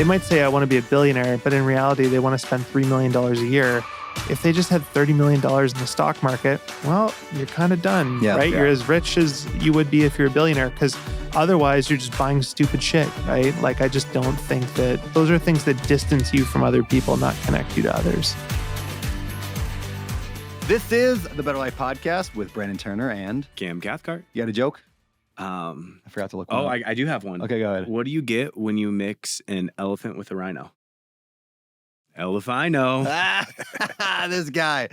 They might say, I want to be a billionaire, but in reality, they want to spend $3 million a year. If they just had $30 million in the stock market, well, you're kind of done, right? Yeah. You're as rich as you would be if you're a billionaire, because otherwise you're just buying stupid shit, right? Like, I just don't think that those are things that distance you from other people, not connect you to others. This is the Better Life Podcast with Brandon Turner and Cam Cathcart. You got a joke? I forgot to look one up. I do have one. Okay, go ahead. What do you get when you mix an elephant with a rhino? Elephino. This guy.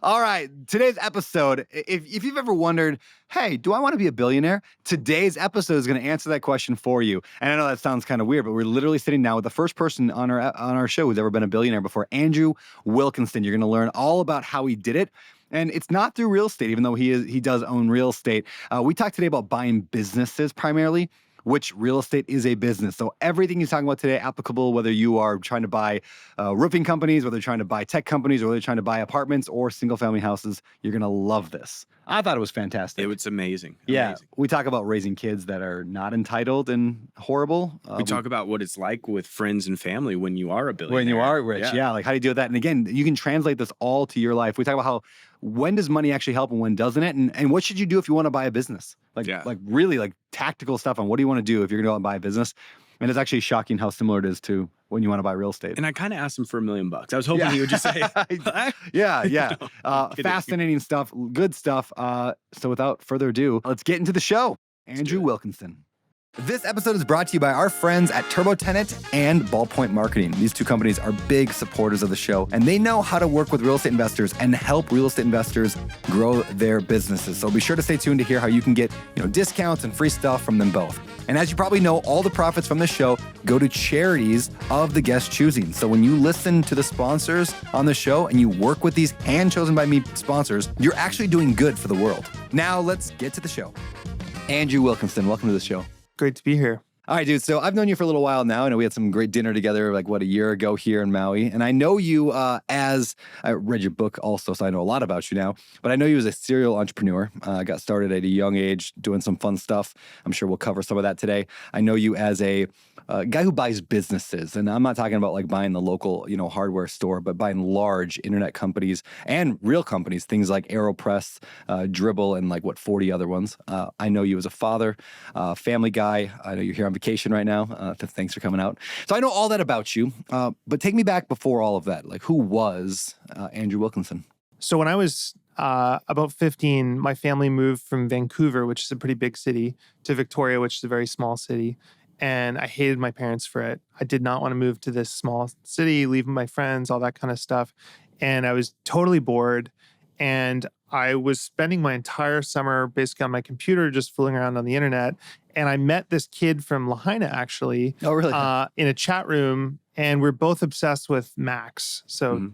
All right. Today's episode, if you've ever wondered, hey, do I want to be a billionaire? Today's episode is going to answer that question for you. And I know that sounds kind of weird, but we're literally sitting down with the first person on our show who's ever been a billionaire before, Andrew Wilkinson. You're going to learn all about how he did it. And it's not through real estate, even though he does own real estate. We talked today about buying businesses primarily, which real estate is a business. So everything he's talking about today, applicable whether you are trying to buy roofing companies, whether you're trying to buy tech companies, or whether you're trying to buy apartments or single-family houses. You're going to love this. I thought it was fantastic. It was amazing. Yeah. We talk about raising kids that are not entitled and horrible. We talk about what it's like with friends and family when you are a billionaire. When you are rich, yeah. Like, how do you do that? And again, you can translate this all to your life. We talk about when does money actually help and when doesn't it? And what should you do if you want to buy a business? Like really like tactical stuff on what do you want to do if you're going to go out and buy a business? And it's actually shocking how similar it is to when you want to buy real estate. And I kind of asked him for $1 million. I was hoping he would just say, yeah. Fascinating stuff, good stuff. So without further ado, let's get into the show. Andrew Wilkinson. This episode is brought to you by our friends at TurboTenant and Ballpoint Marketing. These two companies are big supporters of the show, and they know how to work with real estate investors and help real estate investors grow their businesses. So be sure to stay tuned to hear how you can get, discounts and free stuff from them both. And as you probably know, all the profits from the show go to charities of the guest choosing. So when you listen to the sponsors on the show and you work with these hand-chosen by me sponsors, you're actually doing good for the world. Now let's get to the show. Andrew Wilkinson, welcome to the show. Great to be here. All right, dude. So I've known you for a little while now. I know we had some great dinner together, a year ago here in Maui. And I know you as I read your book also, so I know a lot about you now. But I know you as a serial entrepreneur. Got started at a young age doing some fun stuff. I'm sure we'll cover some of that today. I know you as a guy who buys businesses. And I'm not talking about buying the local, hardware store, but buying large internet companies and real companies, things like AeroPress, Dribble, and 40 other ones. I know you as a father, family guy. I know you're here on vacation right now. Thanks for coming out. So I know all that about you, but take me back before all of that. Who was Andrew Wilkinson? So when I was about 15, my family moved from Vancouver, which is a pretty big city, to Victoria, which is a very small city. And I hated my parents for it. I did not want to move to this small city, leave my friends, all that kind of stuff. And I was totally bored. And I was spending my entire summer basically on my computer, just fooling around on the internet. And I met this kid from Lahaina, actually, in a chat room. And we're both obsessed with Macs. So,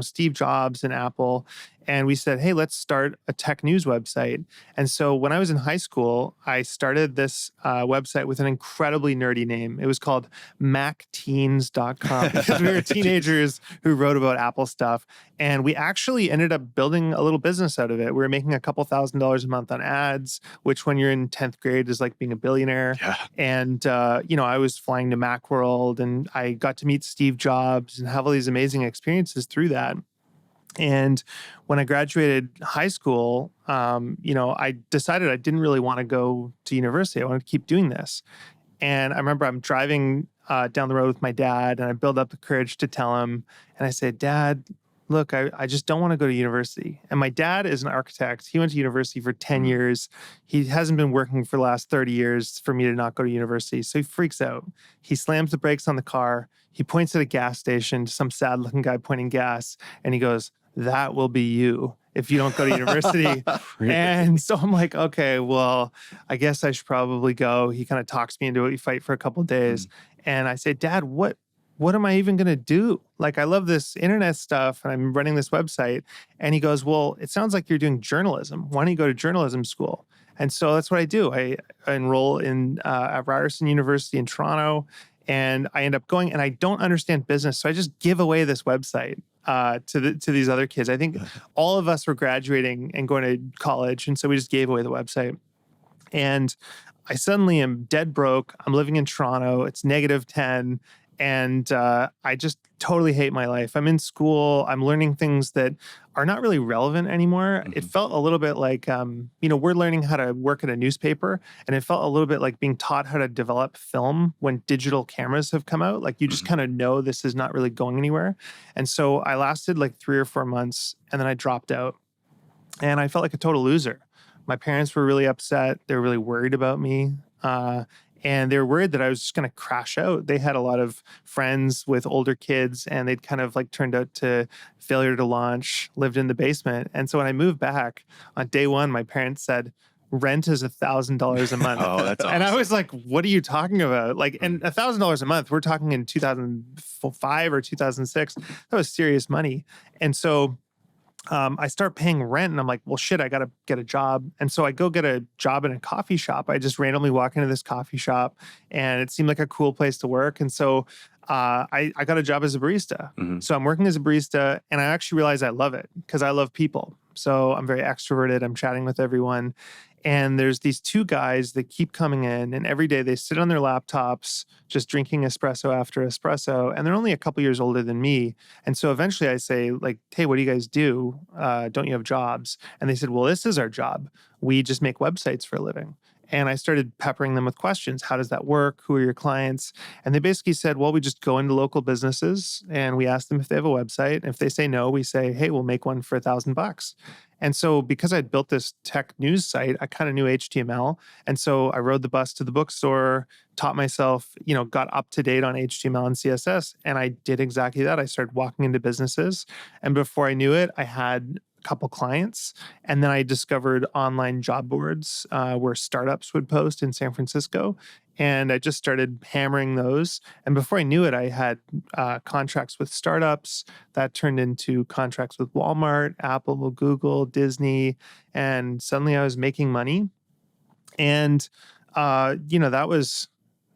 Steve Jobs and Apple. And we said, hey, let's start a tech news website. And so when I was in high school, I started this website with an incredibly nerdy name. It was called MacTeens.com because we were teenagers who wrote about Apple stuff. And we actually ended up building a little business out of it. We were making a couple $1,000s a month on ads, which when you're in 10th grade is like being a billionaire. Yeah. And, I was flying to Macworld and I got to meet Steve Jobs and have all these amazing experiences through that. And when I graduated high school, I decided I didn't really want to go to university. I wanted to keep doing this. And I remember I'm driving down the road with my dad and I build up the courage to tell him. And I said, Dad, look, I just don't want to go to university. And my dad is an architect. He went to university for 10 years. He hasn't been working for the last 30 years for me to not go to university. So he freaks out. He slams the brakes on the car. He points at a gas station, some sad looking guy pointing gas. And he goes, that will be you if you don't go to university. And so I'm like, okay, well, I guess I should probably go. He kind of talks me into it. We fight for a couple of days. And I say, Dad, what am I even going to do? I love this internet stuff and I'm running this website. And he goes, well, it sounds like you're doing journalism. Why don't you go to journalism school? And so that's what I do. I enroll at Ryerson University in Toronto and I end up going and I don't understand business. So I just give away this website to these other kids. I think all of us were graduating and going to college. And so we just gave away the website. And I suddenly am dead broke. I'm living in Toronto. It's -10. And I just totally hate my life. I'm in school. I'm learning things that are not really relevant anymore. It felt a little bit like, we're learning how to work at a newspaper. And it felt a little bit like being taught how to develop film when digital cameras have come out. Like you just kind of know this is not really going anywhere. And so I lasted like 3 or 4 months and then I dropped out. And I felt like a total loser. My parents were really upset. They were really worried about me. And they were worried that I was just going to crash out. They had a lot of friends with older kids and they'd kind of like turned out to failure to launch, lived in the basement. And so when I moved back on day one, my parents said, rent is $1,000 a month. Oh, that's awesome. And I was like, what are you talking about? Like, and $1,000 a month, we're talking in 2005 or 2006. That was serious money. And so I start paying rent and I'm like, well, shit, I got to get a job. And so I go get a job in a coffee shop. I just randomly walk into this coffee shop and it seemed like a cool place to work. And so I got a job as a barista. So I'm working as a barista and I actually realize I love it because I love people. So I'm very extroverted. I'm chatting with everyone. And there's these 2 guys that keep coming in and every day they sit on their laptops, just drinking espresso after espresso. And they're only a couple years older than me. And so eventually I say like, hey, what do you guys do? Don't you have jobs? And they said, well, this is our job. We just make websites for a living. And I started peppering them with questions. How does that work? Who are your clients? And they basically said, well, we just go into local businesses and we ask them if they have a website. And if they say no, we say, hey, we'll make one for $1,000. And so because I'd built this tech news site, I kind of knew HTML. And so I rode the bus to the bookstore, taught myself, got up to date on HTML and CSS. And I did exactly that. I started walking into businesses. And before I knew it, I had couple clients. And then I discovered online job boards where startups would post in San Francisco. And I just started hammering those. And before I knew it, I had contracts with startups that turned into contracts with Walmart, Apple, Google, Disney. And suddenly I was making money. And, that was...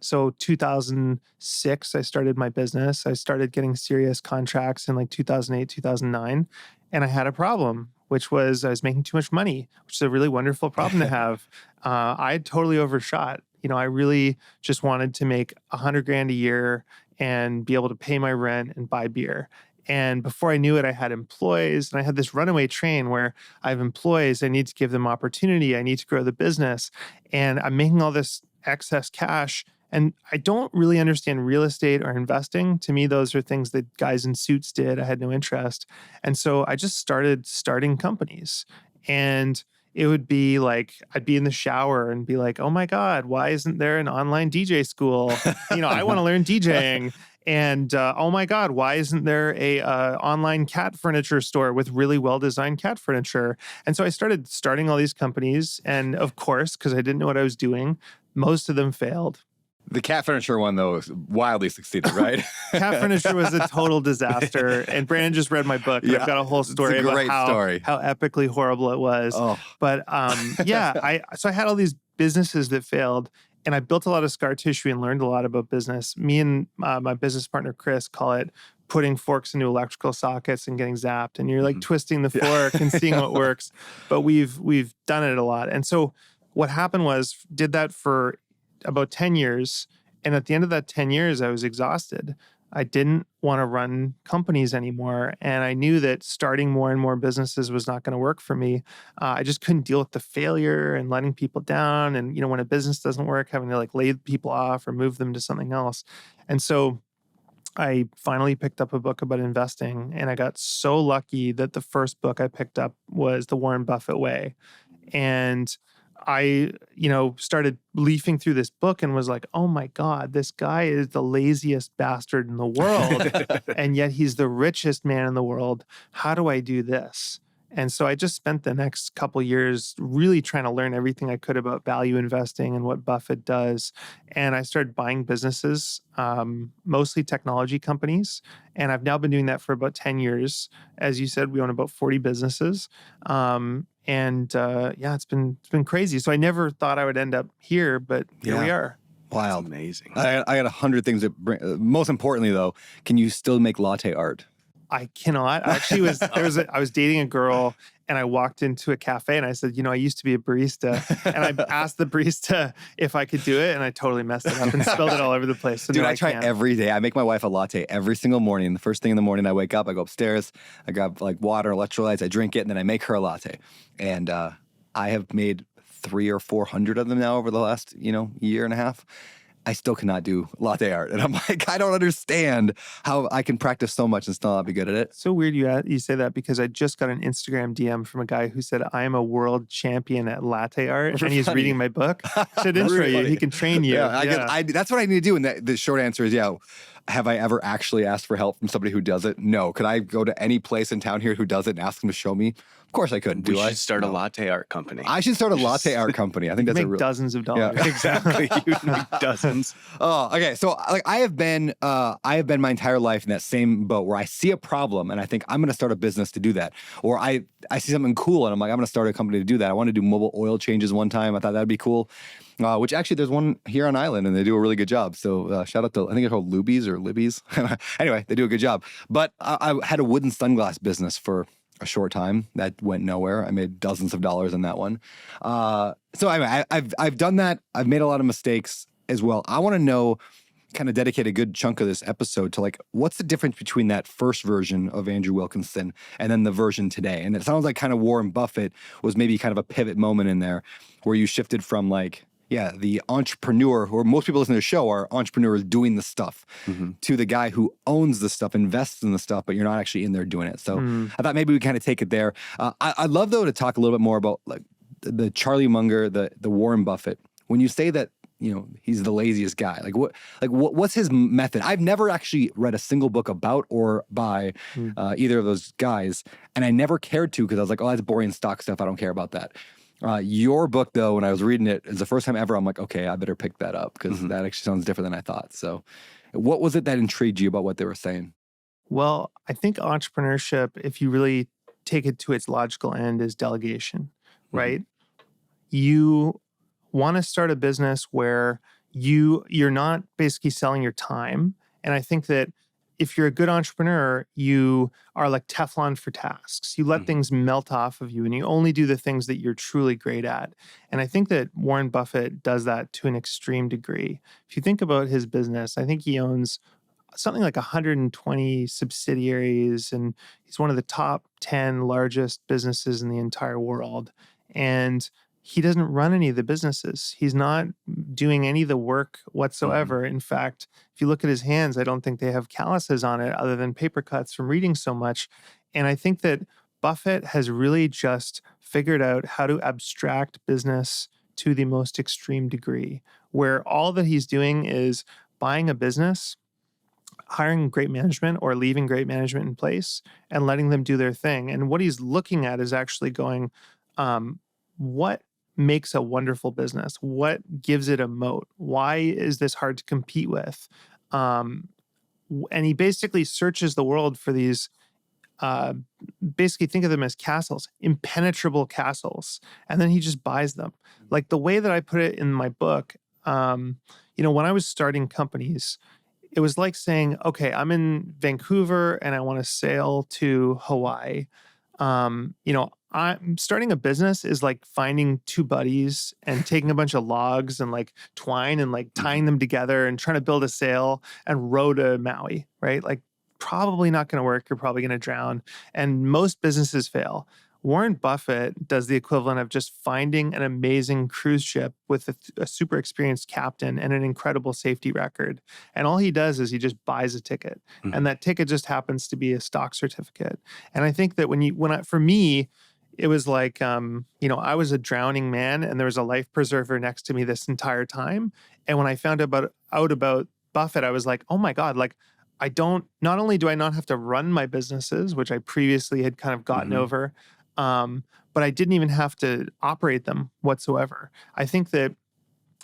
So 2006, I started my business. I started getting serious contracts in like 2008, 2009. And I had a problem, which was I was making too much money, which is a really wonderful problem to have. I totally overshot. I really just wanted to make $100,000 a year and be able to pay my rent and buy beer. And before I knew it, I had employees and I had this runaway train where I have employees. I need to give them opportunity. I need to grow the business. And I'm making all this excess cash. And I don't really understand real estate or investing. To me, those are things that guys in suits did. I had no interest. And so I just started starting companies. And it would be like, I'd be in the shower and be like, oh my God, why isn't there an online DJ school? I want to learn DJing. And oh my God, why isn't there a online cat furniture store with really well-designed cat furniture? And so I started starting all these companies. And of course, because I didn't know what I was doing, most of them failed. The cat furniture one, though, wildly succeeded, right? Cat furniture was a total disaster. And Brandon just read my book. And I've got a whole story about how epically horrible it was. Oh. But so I had all these businesses that failed. And I built a lot of scar tissue and learned a lot about business. Me and my business partner, Chris, call it putting forks into electrical sockets and getting zapped. And you're like twisting the fork and seeing what works. But we've done it a lot. And so what happened was, did that for about 10 years. And at the end of that 10 years, I was exhausted. I didn't want to run companies anymore. And I knew that starting more and more businesses was not going to work for me. I just couldn't deal with the failure and letting people down. And, when a business doesn't work, having to like lay people off or move them to something else. And so I finally picked up a book about investing. And I got so lucky that the first book I picked up was The Warren Buffett Way. And I, started leafing through this book and was like, oh my God, this guy is the laziest bastard in the world. And yet he's the richest man in the world. How do I do this? And so I just spent the next couple years really trying to learn everything I could about value investing and what Buffett does. And I started buying businesses, mostly technology companies. And I've now been doing that for about 10 years. As you said, we own about 40 businesses. It's been crazy. So I never thought I would end up here, but here we are. Wild. That's amazing. I got 100 things that bring, most importantly though, can you still make latte art? I cannot. I actually I was dating a girl and I walked into a cafe and I said, I used to be a barista. And I asked the barista if I could do it, and I totally messed it up and spilled it all over the place. So Dude, no, I try can't. every day. I make my wife a latte every single morning. The first thing in the morning, I wake up, I go upstairs, I grab like water, electrolytes, I drink it, and then I make her a latte. And I have made 300 or 400 of them now over the last, year and a half. I still cannot do latte art. And I'm like, I don't understand how I can practice so much and still not be good at it. So weird you say that, because I just got an Instagram DM from a guy who said, I am a world champion at latte art. And he's reading my book. Should intro you. He can train you. That's what I need to do. And the short answer is, have I ever actually asked for help from somebody who does it? No. Could I go to any place in town here who does it and ask them to show me? Of course I couldn't. We should start a latte art company. I should start a latte art company. I think that's make dozens of dollars. Yeah. Exactly. You'd make dozens. Oh, okay. So like I have been my entire life in that same boat where I see a problem and I think I'm going to start a business to do that. Or I see something cool and I'm like, I'm going to start a company to do that. I want to do mobile oil changes one time. I thought that'd be cool. Which actually there's one here on island and they do a really good job. So shout out to, I think it's called Lubies or Libbies. Anyway, they do a good job. But I had a wooden sunglass business for a short time that went nowhere. I made dozens of dollars in that one. So I've done that. I've made a lot of mistakes as well. I want to know, kind of dedicate a good chunk of this episode to like, what's the difference between that first version of Andrew Wilkinson and then the version today? And it sounds like kind of Warren Buffett was maybe kind of a pivot moment in there where you shifted from like, the entrepreneur, or most people listening to the show are entrepreneurs doing the stuff, to the guy who owns the stuff, invests in the stuff, but you're not actually in there doing it. So I thought maybe we kind of take it there. I'd love though to talk a little bit more about like the Charlie Munger, the Warren Buffett. When you say that, he's the laziest guy, what's his method? I've never actually read a single book about or by either of those guys, and I never cared to because I was like, oh, that's boring stock stuff. I don't care about that. Your book, though, when I was reading it, is the first time ever I'm like, okay, I better pick that up because that actually sounds different than I thought. So what was it that intrigued you about what they were saying? Well, I think entrepreneurship, if you really take it to its logical end, is delegation, right? You want to start a business where you're not basically selling your time. And I think that if you're a good entrepreneur, you are like Teflon for tasks. You let things melt off of you and you only do the things that you're truly great at. And I think that Warren Buffett does that to an extreme degree. If you think about his business, I think he owns something like 120 subsidiaries, and he's one of the top 10 largest businesses in the entire world. And he doesn't run any of the businesses. He's not doing any of the work whatsoever. In fact, if you look at his hands, I don't think they have calluses on it other than paper cuts from reading so much. And I think that Buffett has really just figured out how to abstract business to the most extreme degree, where all that he's doing is buying a business, hiring great management or leaving great management in place and letting them do their thing. And what he's looking at is actually going, what makes a wonderful business? What gives it a moat? Why is this hard to compete with? And he basically searches the world for these, basically think of them as castles, impenetrable castles. And then he just buys them. Like the way that I put it in my book, when I was starting companies, it was like saying, okay, I'm in Vancouver and I want to sail to Hawaii. I'm starting a business is like finding two buddies and taking a bunch of logs and like twine and like tying them together and trying to build a sail and row to Maui, right? Like probably not going to work. You're probably going to drown. And most businesses fail. Warren Buffett does the equivalent of just finding an amazing cruise ship with a super experienced captain and an incredible safety record. And all he does is he just buys a ticket. And that ticket just happens to be a stock certificate. And I think that for me, it was like, I was a drowning man and there was a life preserver next to me this entire time. And when I found out about Buffett, I was like, oh my God, like not only do I not have to run my businesses, which I previously had kind of gotten over, but I didn't even have to operate them whatsoever. I think that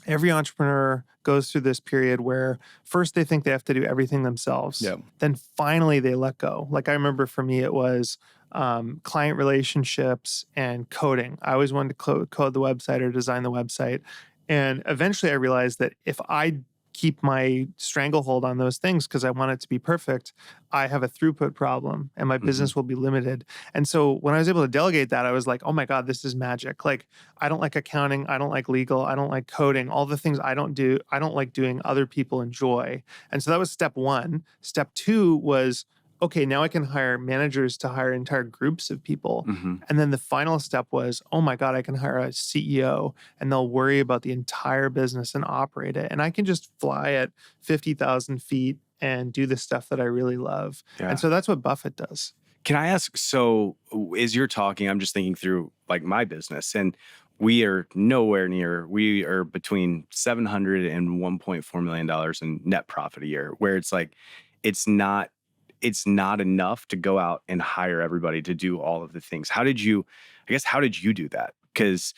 every entrepreneur goes through this period where first they think they have to do everything themselves. Yep. Then finally they let go. Like I remember for me, it was client relationships and coding. I always wanted to code the website or design the website. And eventually I realized that if I keep my stranglehold on those things because I want it to be perfect, I have a throughput problem and my business will be limited. And so when I was able to delegate that, I was like, oh my God, this is magic. Like, I don't like accounting. I don't like legal. I don't like coding. All the things I don't do, I don't like doing, other people enjoy. And so that was step one. Step two was, okay, now I can hire managers to hire entire groups of people. And then the final step was, oh my God, I can hire a CEO and they'll worry about the entire business and operate it. And I can just fly at 50,000 feet and do the stuff that I really love. Yeah. And so that's what Buffett does. Can I ask, so as you're talking, I'm just thinking through like my business, and we are nowhere near, we are between $700 and $1.4 million in net profit a year, where it's like, it's not enough to go out and hire everybody to do all of the things. How did you do that? Because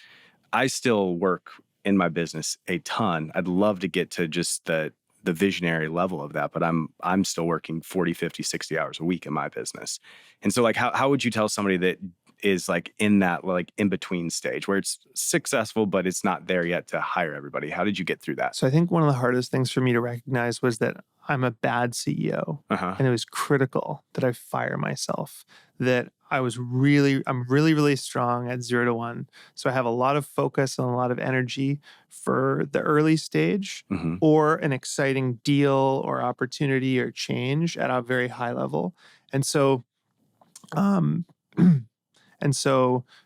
I still work in my business a ton. I'd love to get to just the visionary level of that, but I'm still working 40, 50, 60 hours a week in my business. And so like, how would you tell somebody that is like in that like in between stage where it's successful, but it's not there yet to hire everybody? How did you get through that? So I think one of the hardest things for me to recognize was that I'm a bad CEO. And it was critical that I fire myself, that I'm really, really strong at 0 to 1. So I have a lot of focus and a lot of energy for the early stage or an exciting deal or opportunity or change at a very high level. And so,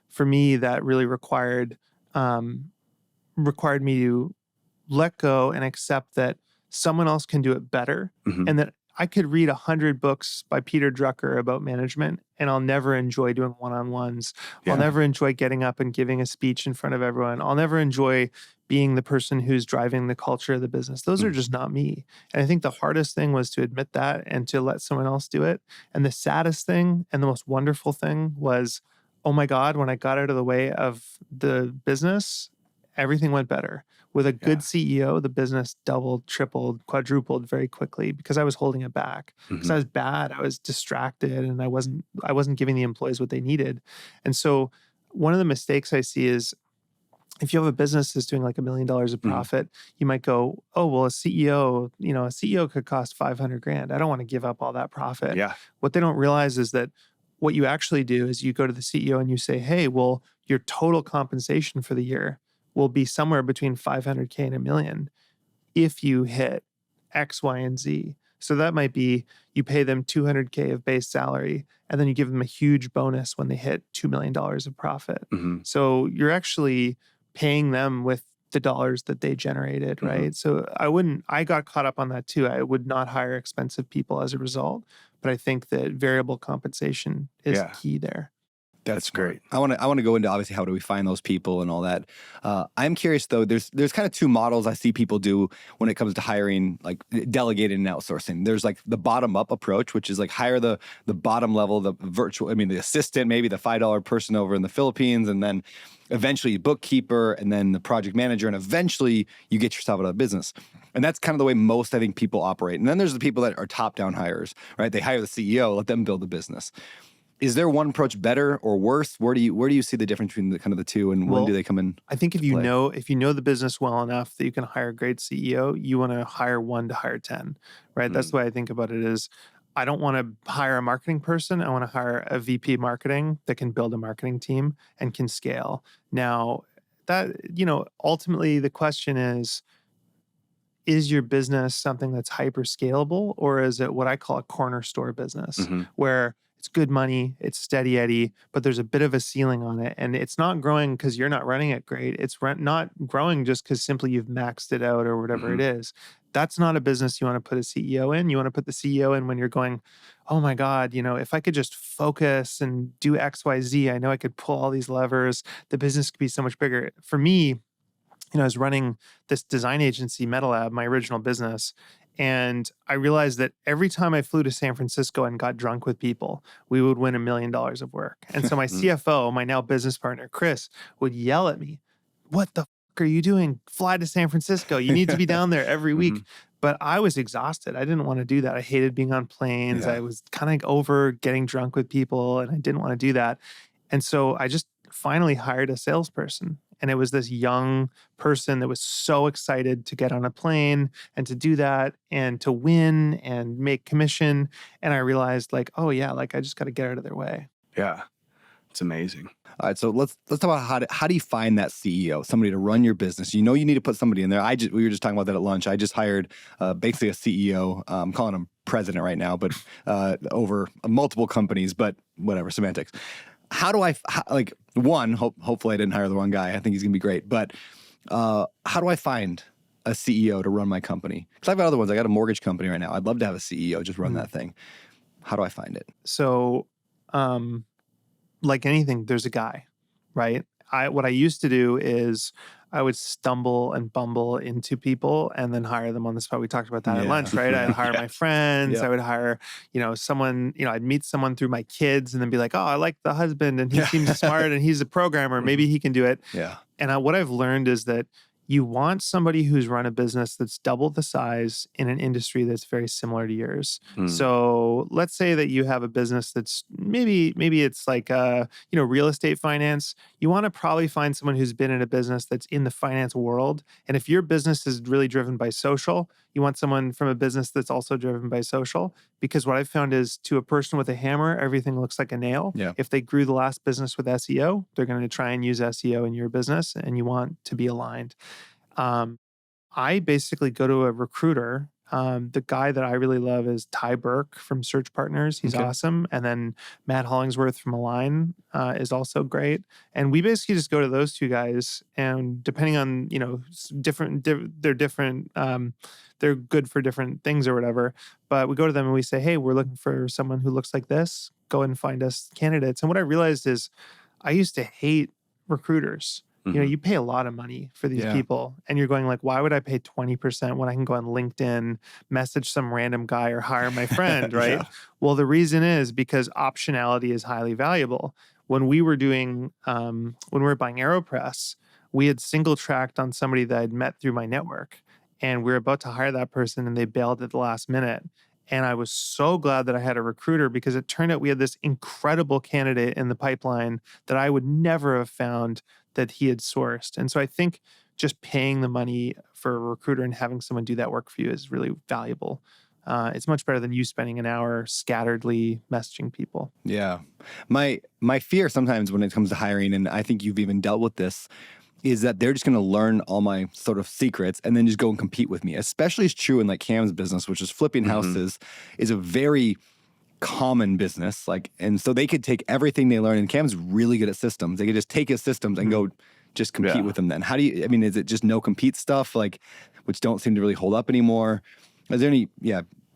for me, that really required me to let go and accept that someone else can do it better, and that I could read 100 books by Peter Drucker about management, and I'll never enjoy doing one-on-ones. I'll never enjoy getting up and giving a speech in front of everyone. I'll never enjoy being the person who's driving the culture of the business. Those are just not me. And I think the hardest thing was to admit that and to let someone else do it. And the saddest thing and the most wonderful thing was, oh my God, when I got out of the way of the business, everything went better. With a good CEO, the business doubled, tripled, quadrupled very quickly because I was holding it back. Because I was bad, I was distracted, and I wasn't giving the employees what they needed. And so one of the mistakes I see is if you have a business that's doing like $1 million of profit, you might go, oh, well, a CEO could cost 500 grand. I don't want to give up all that profit. What they don't realize is that what you actually do is you go to the CEO and you say, hey, well, your total compensation for the year will be somewhere between 500K and $1 million if you hit X, Y, and Z. So that might be you pay them 200K of base salary, and then you give them a huge bonus when they hit $2 million of profit. So you're actually paying them with the dollars that they generated, right? So I got caught up on that too. I would not hire expensive people as a result, but I think that variable compensation is key there. That's great. I want to go into obviously how do we find those people and all that. I'm curious though. There's kind of two models I see people do when it comes to hiring, like delegating and outsourcing. There's like the bottom up approach, which is like hire the bottom level, the assistant, maybe the $5 person over in the Philippines, and then eventually bookkeeper, and then the project manager, and eventually you get yourself out of business. And that's kind of the way most, I think, people operate. And then there's the people that are top-down hires, right? They hire the CEO, let them build the business. Is there one approach better or worse? Where do you see the difference between the two, and when do they come in? I think if you know the business well enough that you can hire a great CEO, you want to hire 1 to hire 10, right? That's the way I think about it. Is I don't want to hire a marketing person. I want to hire a VP marketing that can build a marketing team and can scale. Now, that ultimately the question is your business something that's hyper scalable, or is it what I call a corner store business where it's good money, it's steady Eddie, but there's a bit of a ceiling on it, and it's not growing because you're not running it great. It's not growing just because simply you've maxed it out or whatever it is. That's not a business you want to put a CEO in. You want to put the CEO in when you're going, oh my God, if I could just focus and do X, Y, Z, I know I could pull all these levers. The business could be so much bigger. For me, I was running this design agency, MetaLab, my original business. And I realized that every time I flew to San Francisco and got drunk with people, we would win $1 million of work. And so my CFO, my now business partner, Chris, would yell at me, what the fuck are you doing? Fly to San Francisco. You need to be down there every week. But I was exhausted. I didn't want to do that. I hated being on planes. I was kind of over getting drunk with people, and I didn't want to do that. And so I just finally hired a salesperson, And it was this young person that was so excited to get on a plane and to do that and to win and make commission. And I realized like, oh yeah, like I just got to get out of their way. Yeah. It's amazing. All right, so let's talk about how do you find that CEO, somebody to run your business? You know you need to put somebody in there. We were just talking about that at lunch. I just hired basically a CEO. I'm calling him president right now, but over multiple companies, but whatever, semantics. How do I hopefully I didn't hire the wrong guy. I think he's gonna be great. But how do I find a CEO to run my company? Because I've got other ones. I got a mortgage company right now. I'd love to have a CEO just run that thing. How do I find it? So, like anything, there's a guy, right? What I used to do is I would stumble and bumble into people and then hire them on the spot. We talked about that at lunch, right? I'd hire my friends. I would hire, someone, I'd meet someone through my kids and then be like, oh, I like the husband and he seems smart and he's a programmer. Maybe he can do it. Yeah. And what I've learned is that you want somebody who's run a business that's double the size in an industry that's very similar to yours. So let's say that you have a business that's maybe it's like real estate finance. You want to probably find someone who's been in a business that's in the finance world. And if your business is really driven by social, you want someone from a business that's also driven by social. Because what I've found is to a person with a hammer, everything looks like a nail. Yeah. If they grew the last business with SEO, they're going to try and use SEO in your business, and you want to be aligned. I basically go to a recruiter. The guy that I really love is Ty Burke from Search Partners. He's awesome. And then Matt Hollingsworth from Align is also great. And we basically just go to those two guys. And depending on, they're different. They're good for different things or whatever. But we go to them and we say, hey, we're looking for someone who looks like this. Go and find us candidates. And what I realized is I used to hate recruiters. You pay a lot of money for these people and you're going like, why would I pay 20% when I can go on LinkedIn, message some random guy or hire my friend, right? Well, the reason is because optionality is highly valuable. When we were doing, when we were buying AeroPress, we had single tracked on somebody that I'd met through my network and we were about to hire that person and they bailed at the last minute. And I was so glad that I had a recruiter because it turned out we had this incredible candidate in the pipeline that I would never have found that he had sourced. And so I think just paying the money for a recruiter and having someone do that work for you is really valuable. It's much better than you spending an hour scatteredly messaging people. Yeah. My fear sometimes when it comes to hiring, and I think you've even dealt with this, is that they're just going to learn all my sort of secrets and then just go and compete with me. Especially is true in like Cam's business, which is flipping houses, is a very common business. And so they could take everything they learn, and Cam's really good at systems. They could just take his systems and go just compete with them then. How do you, is it just no compete stuff, which don't seem to really hold up anymore? Is there any,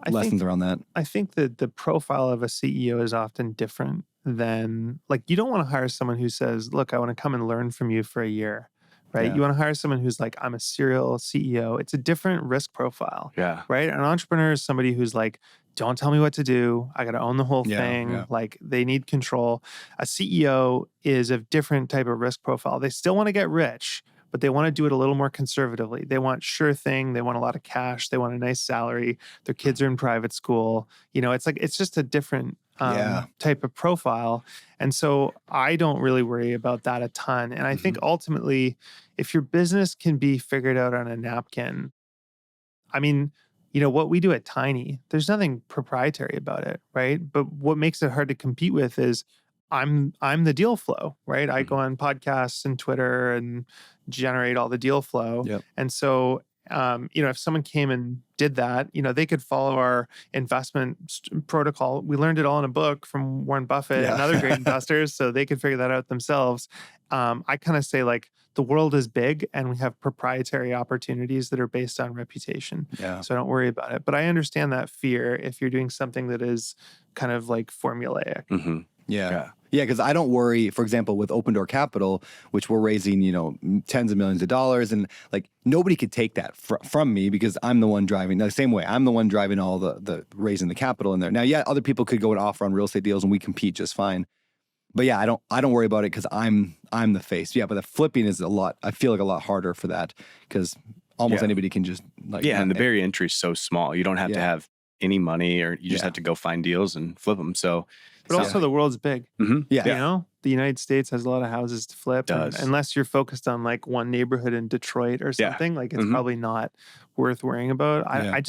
lessons around that? I think that the profile of a CEO is often different than, you don't want to hire someone who says, look, I want to come and learn from you for a year. Right? Yeah. You want to hire someone who's like, I'm a serial CEO. It's a different risk profile. Yeah. Right? An entrepreneur is somebody who's like, don't tell me what to do. I got to own the whole thing. Yeah. They need control. A CEO is a different type of risk profile. They still want to get rich, but they want to do it a little more conservatively. They want sure thing. They want a lot of cash. They want a nice salary. Their kids are in private school. It's just a different type of profile. And so I don't really worry about that a ton. And I think ultimately, if your business can be figured out on a napkin, what we do at Tiny, there's nothing proprietary about it, right? But what makes it hard to compete with is I'm the deal flow, right? I go on podcasts and Twitter and generate all the deal flow. Yep. And so if someone came and did that, they could follow our investment protocol. We learned it all in a book from Warren Buffett and other great investors, so they could figure that out themselves. I kind of say the world is big and we have proprietary opportunities that are based on reputation. Yeah. So I don't worry about it. But I understand that fear if you're doing something that is kind of formulaic. Mm-hmm. Yeah. Yeah, because I don't worry, for example, with Open Door Capital, which we're raising, tens of millions of dollars, and nobody could take that from me because I'm the one driving. The same way, I'm the one driving all the raising the capital in there. Now, other people could go and offer on real estate deals, and we compete just fine. But I don't worry about it because I'm the face. Yeah, but the flipping is a lot. I feel like a lot harder for that because almost anybody can just and the barrier entry is so small. You don't have to have any money, or you just have to go find deals and flip them. So. But also the world's big. Mm-hmm. Yeah. the United States has a lot of houses to flip. And Does. unless you're focused on like one neighborhood in Detroit or Yeah. something, like it's Mhm. probably not worth worrying about. Yeah.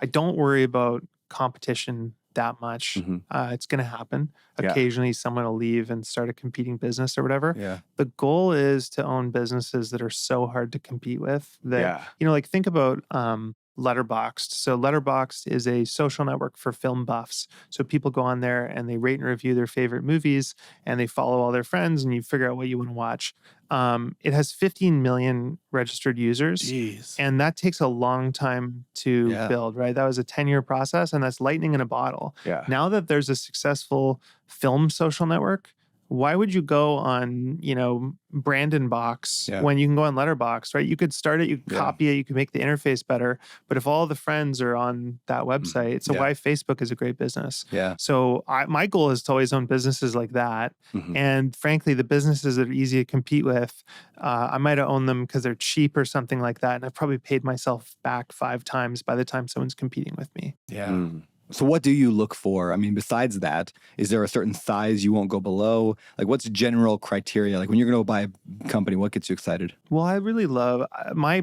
I don't worry about competition that much. Mhm. It's going to happen. Yeah. Occasionally someone will leave and start a competing business or whatever. Yeah. The goal is to own businesses that are so hard to compete with that, Yeah. you know, like think about Letterboxd. So Letterboxd is a social network for film buffs. So people go on there and they rate and review their favorite movies and they follow all their friends and you figure out what you want to watch. It has 15 million registered users. Jeez. And that takes a long time to Yeah. build, right? That was a 10-year process and that's lightning in a bottle. Yeah. Now that there's a successful film social network, why would you go on, you know, Brandon Box when you can go on Letterboxd, right? You could start it, you could copy it, you could make the interface better. But if all the friends are on that website, so why Facebook is a great business. Yeah. So my goal is to always own businesses like that. Mhm. And frankly, the businesses that are easy to compete with, I might have owned them because they're cheap or something like that. And I've probably paid myself back 5 times by the time someone's competing with me. Yeah. Mm. So what do you look for? I mean, besides that, is there a certain size you won't go below? Like what's general criteria? Like when you're going to buy a company, what gets you excited? Well, I really love my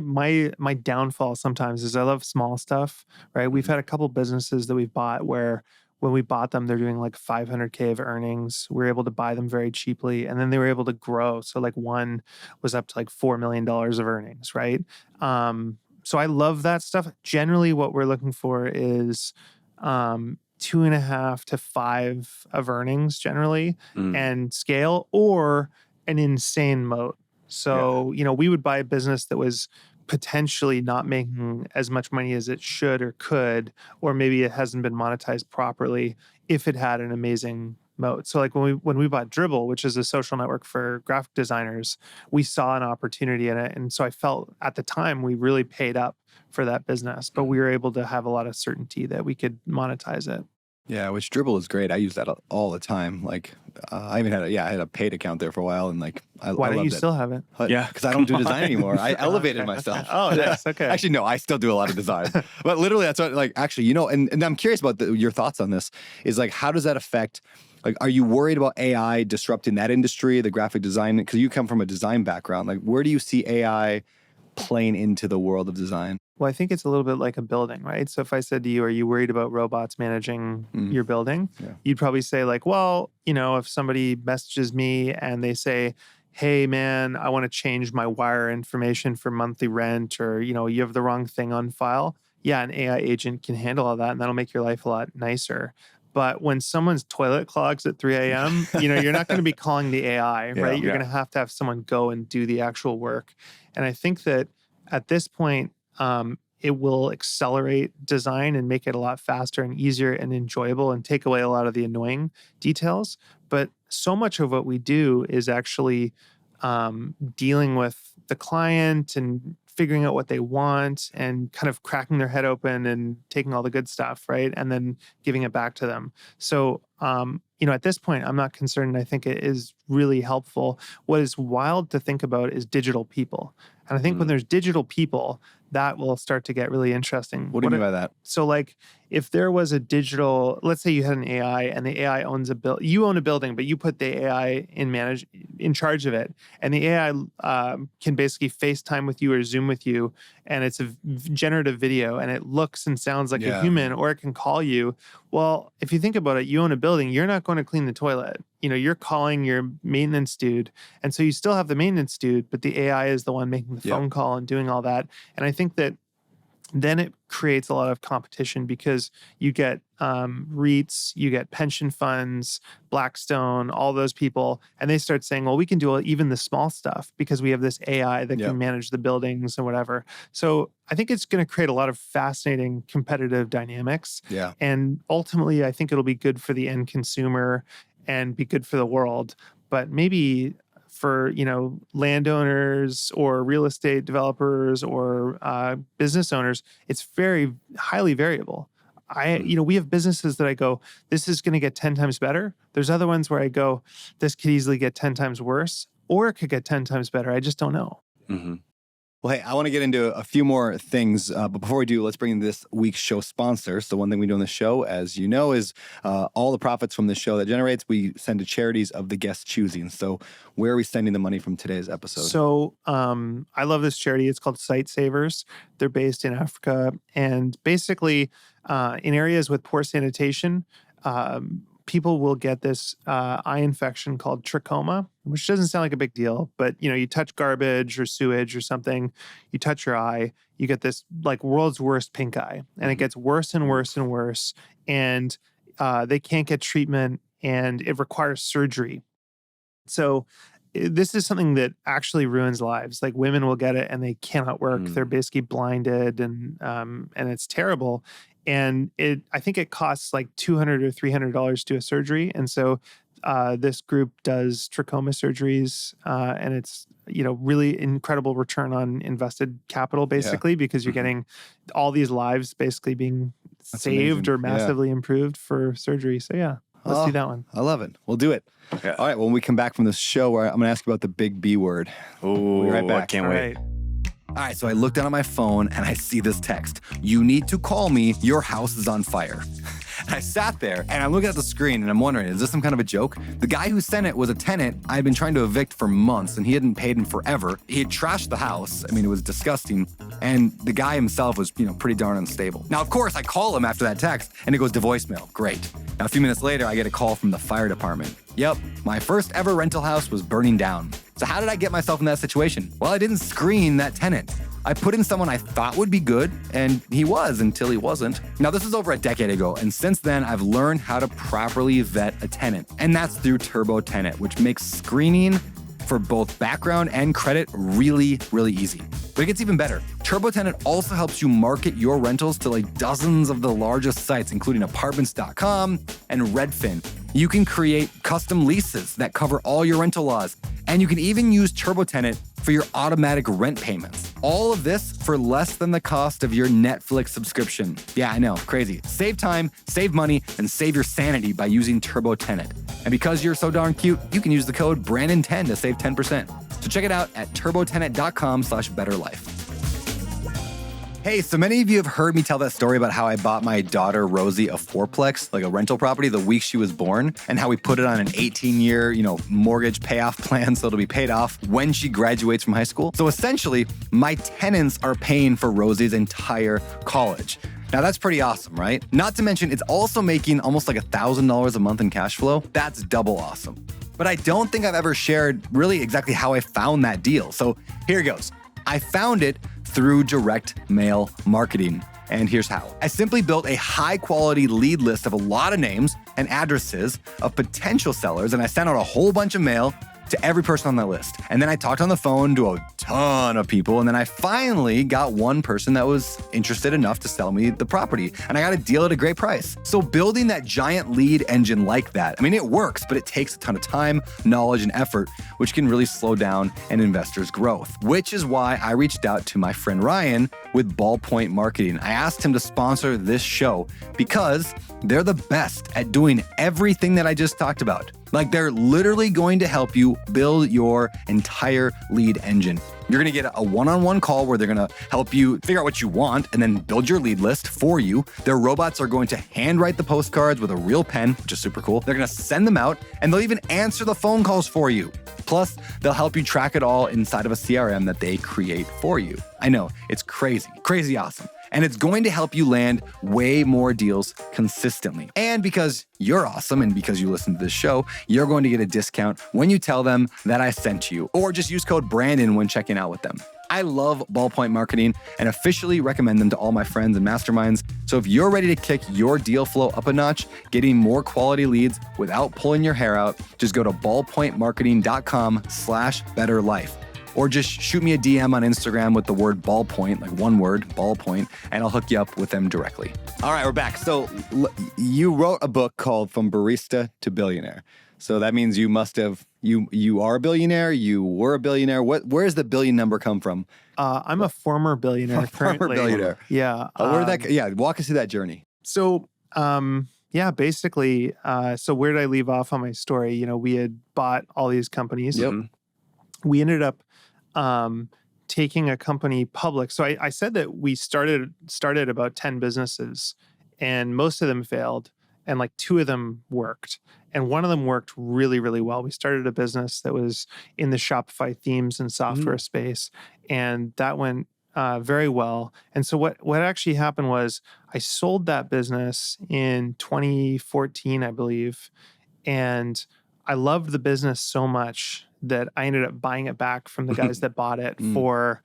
downfall sometimes is I love small stuff, right? We've had a couple businesses that we've bought where when we bought them, they're doing like 500K of earnings. We were able to buy them very cheaply and then they were able to grow. So like one was up to like $4 million of earnings, right? So I love that stuff. Generally what we're looking for is 2.5 to 5 of earnings generally and scale or an insane moat. So, you know, we would buy a business that was potentially not making as much money as it should or could, or maybe it hasn't been monetized properly if it had an amazing moat. So like when we bought Dribble, which is a social network for graphic designers, we saw an opportunity in it. And so I felt at the time we really paid up for that business, but we were able to have a lot of certainty that we could monetize it. Yeah, which Dribble is great. I use that all the time. Like I even had I had a paid account there for a while and like Why don't you still have it? Yeah. Because I don't do design anymore. I elevated myself. Oh, nice. Okay. Actually, no, I still do a lot of design. But literally that's what like actually, you know, and I'm curious about your thoughts on this is like how does that affect like, are you worried about AI disrupting that industry, the graphic design? Because you come from a design background. Like, where do you see AI playing into the world of design? Well, I think it's a little bit like a building, right? So if I said to you, are you worried about robots managing your building? Yeah. You'd probably say like, well, you know, if somebody messages me and they say, hey, man, I want to change my wire information for monthly rent or, you know, you have the wrong thing on file. Yeah, an AI agent can handle all that and that'll make your life a lot nicer. But when someone's toilet clogs at 3 a.m., you know, you're not going to be calling the AI, right? You're going to have someone go and do the actual work. And I think that at this point, it will accelerate design and make it a lot faster and easier and enjoyable and take away a lot of the annoying details. But so much of what we do is actually dealing with the client and figuring out what they want and kind of cracking their head open and taking all the good stuff, right? And then giving it back to them. So, you know, at this point, I'm not concerned. I think it is really helpful. What is wild to think about is digital people. And I think when there's digital people, that will start to get really interesting. What do you mean by that? So like if there was a digital, let's say you had an AI and the AI owns you own a building, but you put the AI in charge of it. And the AI can basically FaceTime with you or Zoom with you. And it's a generative video and it looks and sounds like a human, or it can call you. Well, if you think about it, you own a building, you're not going to clean the toilet. You know, you're calling your maintenance dude. And so you still have the maintenance dude, but the AI is the one making the phone call and doing all that. And I think that then it creates a lot of competition because you get REITs, you get pension funds, Blackstone, all those people, and they start saying, well, we can do even the small stuff because we have this AI that can manage the buildings and whatever. So I think it's going to create a lot of fascinating competitive dynamics. Yeah. And ultimately, I think it'll be good for the end consumer and be good for the world. But maybe for, you know, landowners or real estate developers or business owners, it's very highly variable. You know, we have businesses that I go, this is going to get 10 times better. There's other ones where I go, this could easily get 10 times worse, or it could get 10 times better. I just don't know. Well, Well, hey, I want to get into a few more things, but before we do, let's bring in this week's show sponsor. So one thing we do on the show, as you know, is all the profits from the show that generates, we send to charities of the guest choosing. So where are we sending the money from today's episode? So I love this charity. It's called Sight Savers. They're based in Africa. And basically, in areas with poor sanitation, people will get this eye infection called trachoma, which doesn't sound like a big deal, but you touch garbage or sewage or something, you touch your eye, you get this like world's worst pink eye, and it gets worse and worse and worse, and they can't get treatment, and it requires surgery. So this is something that actually ruins lives. Like women will get it and they cannot work. They're basically blinded, and it's terrible. And I think it costs like $200 or $300 to do a surgery. And so this group does trachoma surgeries, and it's really incredible return on invested capital, basically, because you're getting all these lives basically being saved or massively improved for surgery. So yeah, let's do that one. I love it. We'll do it. Yeah. All right. When we come back from this show, I'm going to ask you about the big B word. Oh, We'll be right back. I can't wait. All right, so I look down at my phone and I see this text. You need to call me. Your house is on fire. And I sat there and I'm looking at the screen and I'm wondering, is this some kind of a joke? The guy who sent it was a tenant I had been trying to evict for months, and he hadn't paid in forever. He had trashed the house. I mean, it was disgusting. And the guy himself was, pretty darn unstable. Now, of course, I call him after that text and it goes to voicemail. Great. Now, a few minutes later, I get a call from the fire department. Yep, my first ever rental house was burning down. So how did I get myself in that situation? Well, I didn't screen that tenant. I put in someone I thought would be good, and he was until he wasn't. Now, this is over a decade ago, and since then, I've learned how to properly vet a tenant. And that's through Turbo Tenant, which makes screening for both background and credit really, really easy. But it gets even better. Turbo Tenant also helps you market your rentals to like dozens of the largest sites, including apartments.com and Redfin. You can create custom leases that cover all your rental laws, and you can even use Turbo Tenant for your automatic rent payments. All of this for less than the cost of your Netflix subscription. Yeah, I know, crazy. Save time, save money, and save your sanity by using Turbo Tenant. And because you're so darn cute, you can use the code Brandon10 to save 10%. So check it out at turbotenant.com/betterlife. Hey, so many of you have heard me tell that story about how I bought my daughter Rosie a fourplex, like a rental property, the week she was born, and how we put it on an 18-year, mortgage payoff plan so it'll be paid off when she graduates from high school. So essentially, my tenants are paying for Rosie's entire college. Now that's pretty awesome, right? Not to mention, it's also making almost like $1,000 a month in cash flow. That's double awesome. But I don't think I've ever shared really exactly how I found that deal. So here goes. I found it through direct mail marketing. And here's how. I simply built a high quality lead list of a lot of names and addresses of potential sellers, and I sent out a whole bunch of mail to every person on that list. And then I talked on the phone to a ton of people, and then I finally got one person that was interested enough to sell me the property, and I got a deal at a great price. So building that giant lead engine like that, I mean, it works, but it takes a ton of time, knowledge, and effort, which can really slow down an investor's growth, which is why I reached out to my friend Ryan with Ballpoint Marketing. I asked him to sponsor this show because they're the best at doing everything that I just talked about. Like, they're literally going to help you build your entire lead engine. You're going to get a one-on-one call where they're going to help you figure out what you want and then build your lead list for you. Their robots are going to handwrite the postcards with a real pen, which is super cool. They're going to send them out, and they'll even answer the phone calls for you. Plus, they'll help you track it all inside of a CRM that they create for you. I know, it's crazy, crazy awesome. And it's going to help you land way more deals consistently. And because you're awesome and because you listen to this show, you're going to get a discount when you tell them that I sent you, or just use code Brandon when checking out with them. I love Ballpoint Marketing and officially recommend them to all my friends and masterminds. So if you're ready to kick your deal flow up a notch, getting more quality leads without pulling your hair out, just go to ballpointmarketing.com/betterlife. Or just shoot me a DM on Instagram with the word ballpoint, like one word, ballpoint, and I'll hook you up with them directly. All right, we're back. So you wrote a book called From Barista to Billionaire. So that means you must have, you are a billionaire, you were a billionaire. Where's the billion number come from? I'm a former billionaire currently. Former billionaire. Yeah. Walk us through that journey. So, basically, so where did I leave off on my story? We had bought all these companies. Yep. We ended up taking a company public. So I said that we started about 10 businesses, and most of them failed, and like 2 of them worked. And one of them worked really, really well. We started a business that was in the Shopify themes and software space, and that went very well. And so what actually happened was I sold that business in 2014, I believe, and I loved the business so much that I ended up buying it back from the guys that bought it for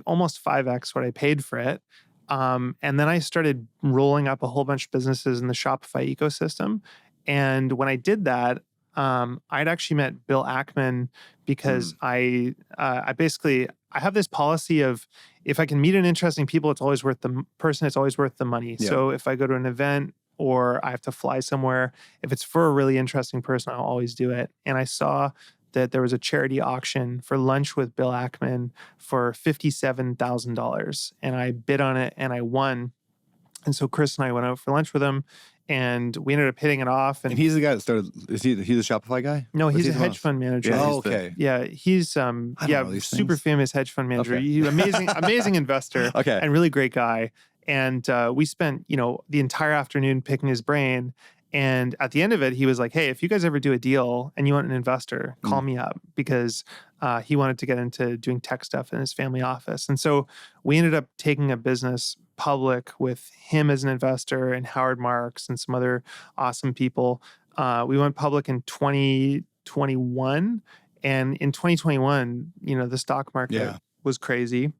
almost 5x what I paid for it. And then I started rolling up a whole bunch of businesses in the Shopify ecosystem. And when I did that, I'd actually met Bill Ackman because I have this policy of, if I can meet an interesting people, it's always worth the money. Yeah. So if I go to an event or I have to fly somewhere, if it's for a really interesting person, I'll always do it. And I saw that there was a charity auction for lunch with Bill Ackman for $57,000. And I bid on it and I won. And so Chris and I went out for lunch with him, and we ended up hitting it off. And he's the guy that started, he's the Shopify guy? No, he's a hedge fund manager. Yeah, okay. He's super famous hedge fund manager. Okay. He's amazing investor. Okay. And really great guy. And we spent, the entire afternoon picking his brain. And at the end of it, he was like, hey, if you guys ever do a deal and you want an investor, call me up, because he wanted to get into doing tech stuff in his family office. And so we ended up taking a business public with him as an investor and Howard Marks and some other awesome people. We went public in 2021. And in 2021, the stock market was crazy.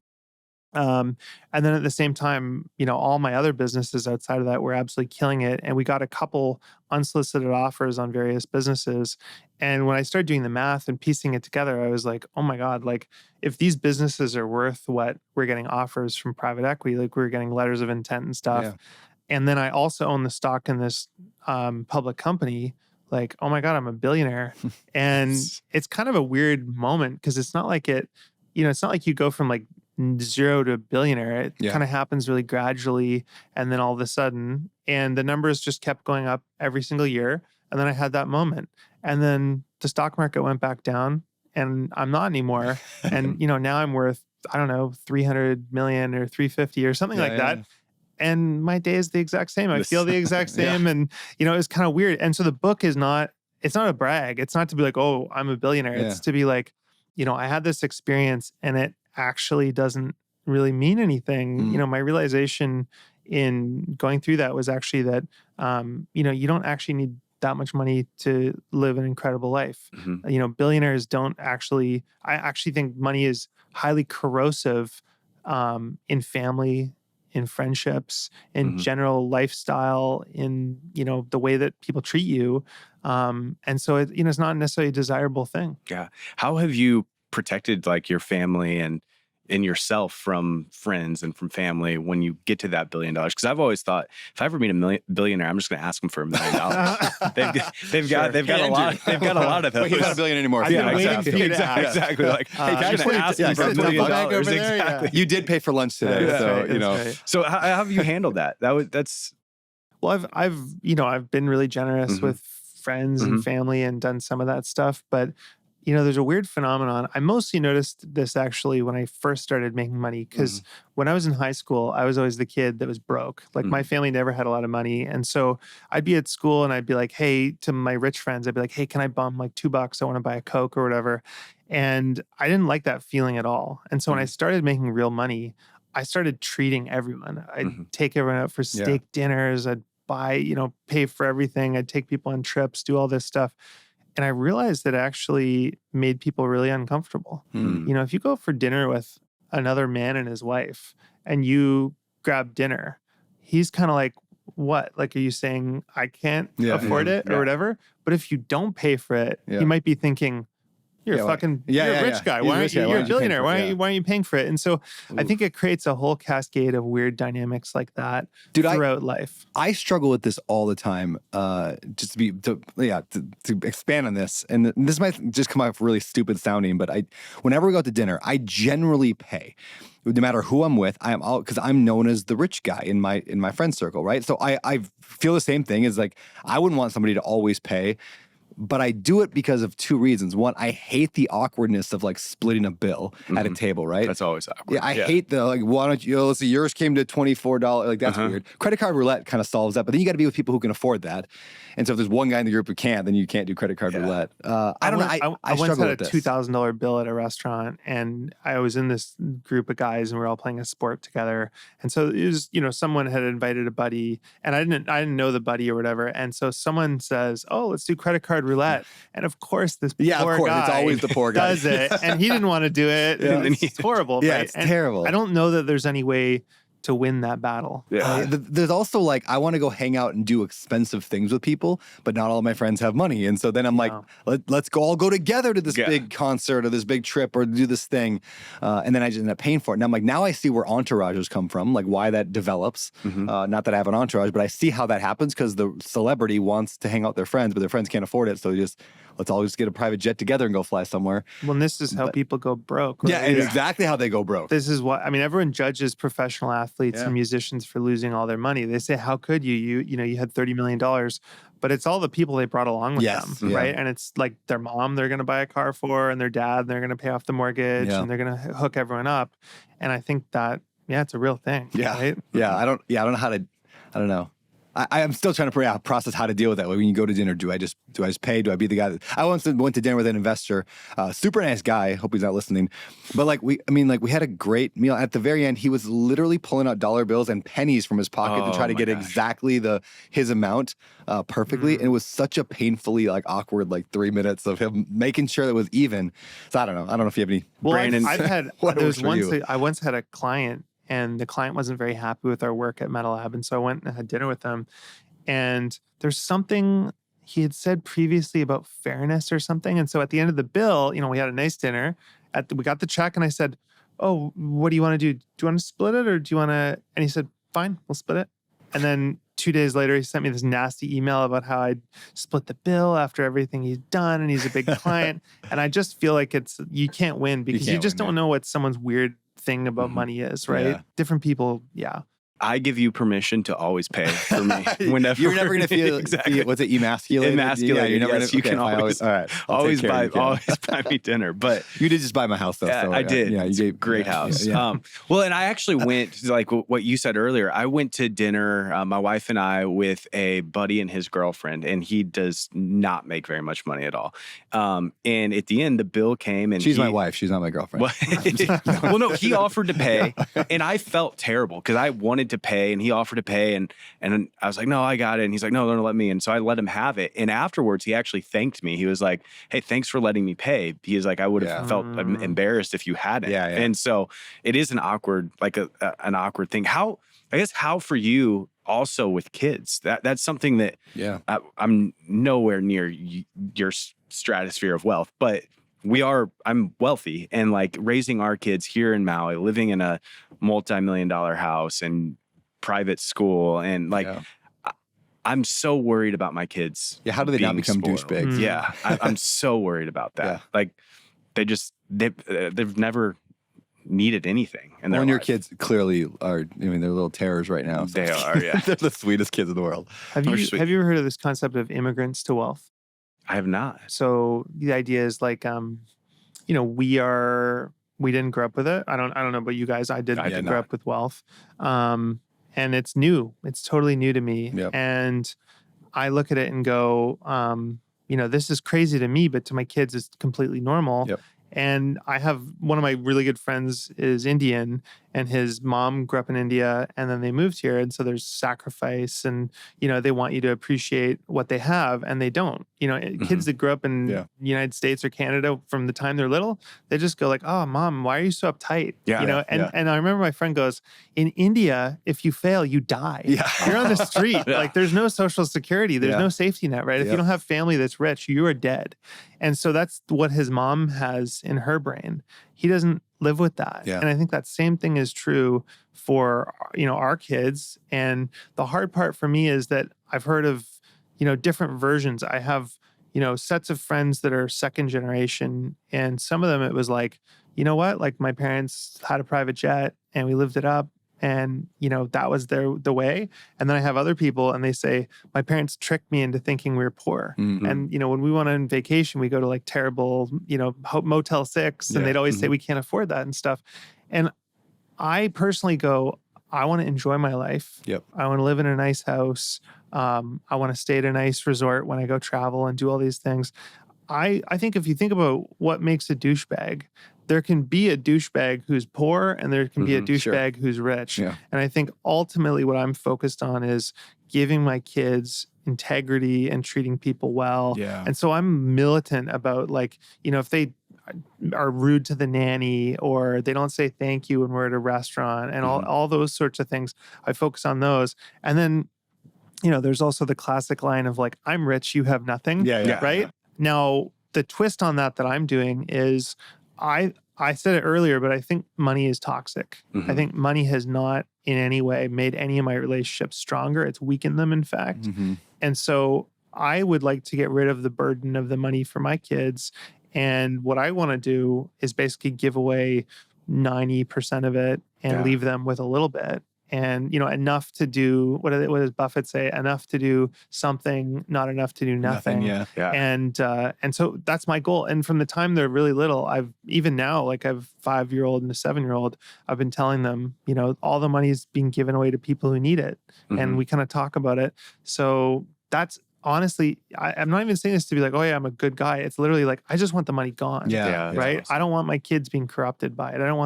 And then at the same time, all my other businesses outside of that were absolutely killing it. And we got a couple unsolicited offers on various businesses. And when I started doing the math and piecing it together, I was like, oh my God, like if these businesses are worth what we're getting offers from private equity, like we're getting letters of intent and stuff. Yeah. And then I also own the stock in this public company. Like, oh my God, I'm a billionaire. And it's kind of a weird moment, because it's not like it's not like you go from like 0 to billionaire. It kind of happens really gradually, and then all of a sudden, and the numbers just kept going up every single year. And then I had that moment, and then the stock market went back down, and I'm not anymore. And now I'm worth, I don't know, 300 million or 350 or something like that. And my day is the exact same. I feel the exact same, and it's kind of weird. And so the book is not. It's not a brag. It's not to be like, oh, I'm a billionaire. Yeah. It's to be like, I had this experience, and it actually doesn't really mean anything. My realization in going through that was actually that, you don't actually need that much money to live an incredible life. Billionaires don't actually, I actually think money is highly corrosive in family, in friendships, in general lifestyle, in, the way that people treat you. And so it's not necessarily a desirable thing. Yeah. How have you protected like your family and yourself from friends and from family when you get to that $1 billion? Because I've always thought, if I ever meet a billionaire, I'm just going to ask them for $1 million. They've got a lot. They've got a lot of those. But he's not a billion anymore. Yeah, exactly. Like, hey, can I just ask you for $1 million? Exactly. You did pay for lunch today, Right. So how have you handled that? That's. Well, I've been really generous with friends and family and done some of that stuff, but there's a weird phenomenon. I mostly noticed this actually when I first started making money, because when I was in high school, I was always the kid that was broke. Like my family never had a lot of money. And so I'd be at school and I'd be like, hey, to my rich friends, I'd be like, hey, can I bum like $2? I want to buy a Coke or whatever. And I didn't like that feeling at all. And so when I started making real money, I started treating everyone. I'd take everyone out for steak dinners. I'd buy, pay for everything. I'd take people on trips, do all this stuff. And I realized that actually made people really uncomfortable. If you go for dinner with another man and his wife and you grab dinner, he's kind of like, what? Like, are you saying I can't afford it or whatever? But if you don't pay for it, he might be thinking, you're a rich guy. Why aren't you? You're a billionaire. Why aren't you paying for it? And so I think it creates a whole cascade of weird dynamics like that throughout life. I struggle with this all the time. Just to expand on this, and this might just come off really stupid sounding, but whenever we go out to dinner, I generally pay. No matter who I'm with, I'm out because I'm known as the rich guy in my friend circle, right? So I feel the same thing as like I wouldn't want somebody to always pay. But I do it because of two reasons. One, I hate the awkwardness of like splitting a bill at a table, right? That's always awkward. Yeah, I hate the like, why don't you, let's see, yours came to $24. Like, that's weird. Credit card roulette kind of solves that, but then you got to be with people who can afford that. And so if there's one guy in the group who can't, then you can't do credit card roulette. I don't know. I once struggle had with a this. $2,000 bill at a restaurant, and I was in this group of guys, and we were all playing a sport together. And so it was, someone had invited a buddy, and I didn't know the buddy or whatever. And so someone says, "Oh, let's do credit card roulette." And of course, this poor of course, guy it's always the poor guy does it, and he didn't want to do it. Yeah. And it's horrible. Yeah, right? it's And terrible. I don't know that there's any way to win that battle. Yeah. There's also like, I want to go hang out and do expensive things with people, but not all of my friends have money. And so then I'm like, let's all go together to this big concert or this big trip or do this thing. And then I just end up paying for it. And I'm like, now I see where entourages come from, like why that develops. Not that I have an entourage, but I see how that happens because the celebrity wants to hang out with their friends, but their friends can't afford it. So let's all just get a private jet together and go fly somewhere. Well, and this is how people go broke. Right? Yeah, and exactly how they go broke. This is what, everyone judges professional athletes and musicians for losing all their money. They say, how could you? You had $30 million, but it's all the people they brought along with them, right? And it's like their mom, they're going to buy a car for, and their dad, they're going to pay off the mortgage, and they're going to hook everyone up. And I think that, it's a real thing. Yeah. Right? Yeah. I don't know know. I am still trying to process how to deal with that. Like when you go to dinner, do I just pay? Do I be the guy I once went to dinner with an investor, super nice guy. Hope he's not listening. But we had a great meal. At the very end, he was literally pulling out dollar bills and pennies from his pocket to try to get exactly his amount perfectly. And it was such a painfully awkward 3 minutes of him making sure that it was even. So I don't know if you have any. Well, Brandon, I once had a client, and the client wasn't very happy with our work at Metal Lab. And so I went and had dinner with him. And there's something he had said previously about fairness or something. And so at the end of the bill, we had a nice dinner. We got the check, and I said, "Oh, what do you want to do? Do you want to split it, or do you want to?" And he said, "Fine, we'll split it." And then 2 days later, he sent me this nasty email about how I'd split the bill after everything he's done, and he's a big client. And I just feel like you can't win because you just don't know what someone's weird thing about money is, right? Yeah. Different people, I give you permission to always pay for me. Whenever you're never going to feel what's it, emasculated? Emasculated. Yeah, you're never yes, you can always, all right, always buy me dinner. But you did just buy my house though. So I did. Yeah, you gave great house. Well, and I actually went what you said earlier. I went to dinner, my wife and I, with a buddy and his girlfriend, and he does not make very much money at all. And at the end, the bill came, and she's my wife. She's not my girlfriend. Well, no, he offered to pay, and I felt terrible because I wanted to pay, and he offered to pay, and I was like, "No, I got it." And he's like, "No, let me." And so I let him have it. And afterwards, he actually thanked me. He was like, "Hey, thanks for letting me pay." He was like, "I would have felt embarrassed if you hadn't." Yeah. And so it is an awkward, an awkward thing. How for you also with kids? That's something that I'm nowhere near your stratosphere of wealth, but I'm wealthy, and raising our kids here in Maui, living in a multi-million-dollar house and private school, and I'm so worried about my kids. Yeah, how do they not become spoiled. douchebags? Yeah, I'm so worried about that. They've never needed anything. And your kids clearly are. They're little terrors right now. So. They are. Yeah, they're the sweetest kids in the world. Have you ever heard of this concept of immigrants to wealth? I have not. So the idea is we didn't grow up with it. I don't know about you guys. I didn't grow up with wealth. And it's new. It's totally new to me. Yep. And I look at it and go, this is crazy to me, but to my kids, it's completely normal. Yep. And I have one of my really good friends is Indian, and his mom grew up in India, and then they moved here. And so there's sacrifice, and, they want you to appreciate what they have, and they don't. Kids that grew up in the United States or Canada from the time they're little, they just go like, "Oh, Mom, why are you so uptight?" And I remember my friend goes, "In India, if you fail, you die. You're on the street. There's no social security. There's no safety net, right? If you don't have family that's rich, you are dead." And so that's what his mom has in her brain. He doesn't live with that. Yeah. And I think that same thing is true for, our kids. And the hard part for me is that I've heard of, different versions. I have, sets of friends that are second generation, and some of them it was like, you know what? My parents had a private jet and we lived it up, And, that was the way. And then I have other people and they say, my parents tricked me into thinking we were poor. Mm-hmm. And, when we went on vacation, we go to like terrible, Motel 6 and they'd always say we can't afford that and stuff. And I personally go, I want to enjoy my life. Yep. I want to live in a nice house. I want to stay at a nice resort when I go travel and do all these things. I think if you think about what makes a douchebag, there can be a douchebag who's poor and there can be a douchebag who's rich. Yeah. And I think ultimately what I'm focused on is giving my kids integrity and treating people well. Yeah. And so I'm militant about if they are rude to the nanny or they don't say thank you when we're at a restaurant and all those sorts of things, I focus on those. And then, there's also the classic line of like, I'm rich, you have nothing. Right? Yeah. Now, the twist on that I'm doing is I said it earlier, but I think money is toxic. I think money has not in any way made any of my relationships stronger. It's weakened them, in fact. And so I would like to get rid of the burden of the money for my kids. And what I want to do is basically give away 90% of it and leave them with a little bit. And, enough to do, what does Buffett say? Enough to do something, not enough to do nothing. And so that's my goal. And from the time they're really little, even now, like I have a 5-year-old and a 7-year-old, I've been telling them, all the money's being given away to people who need it. And we kind of talk about it. So that's honestly, I'm not even saying this to be like, oh yeah, I'm a good guy. It's literally like, I just want the money gone. Right? Awesome. I don't want my kids being corrupted by it. I don't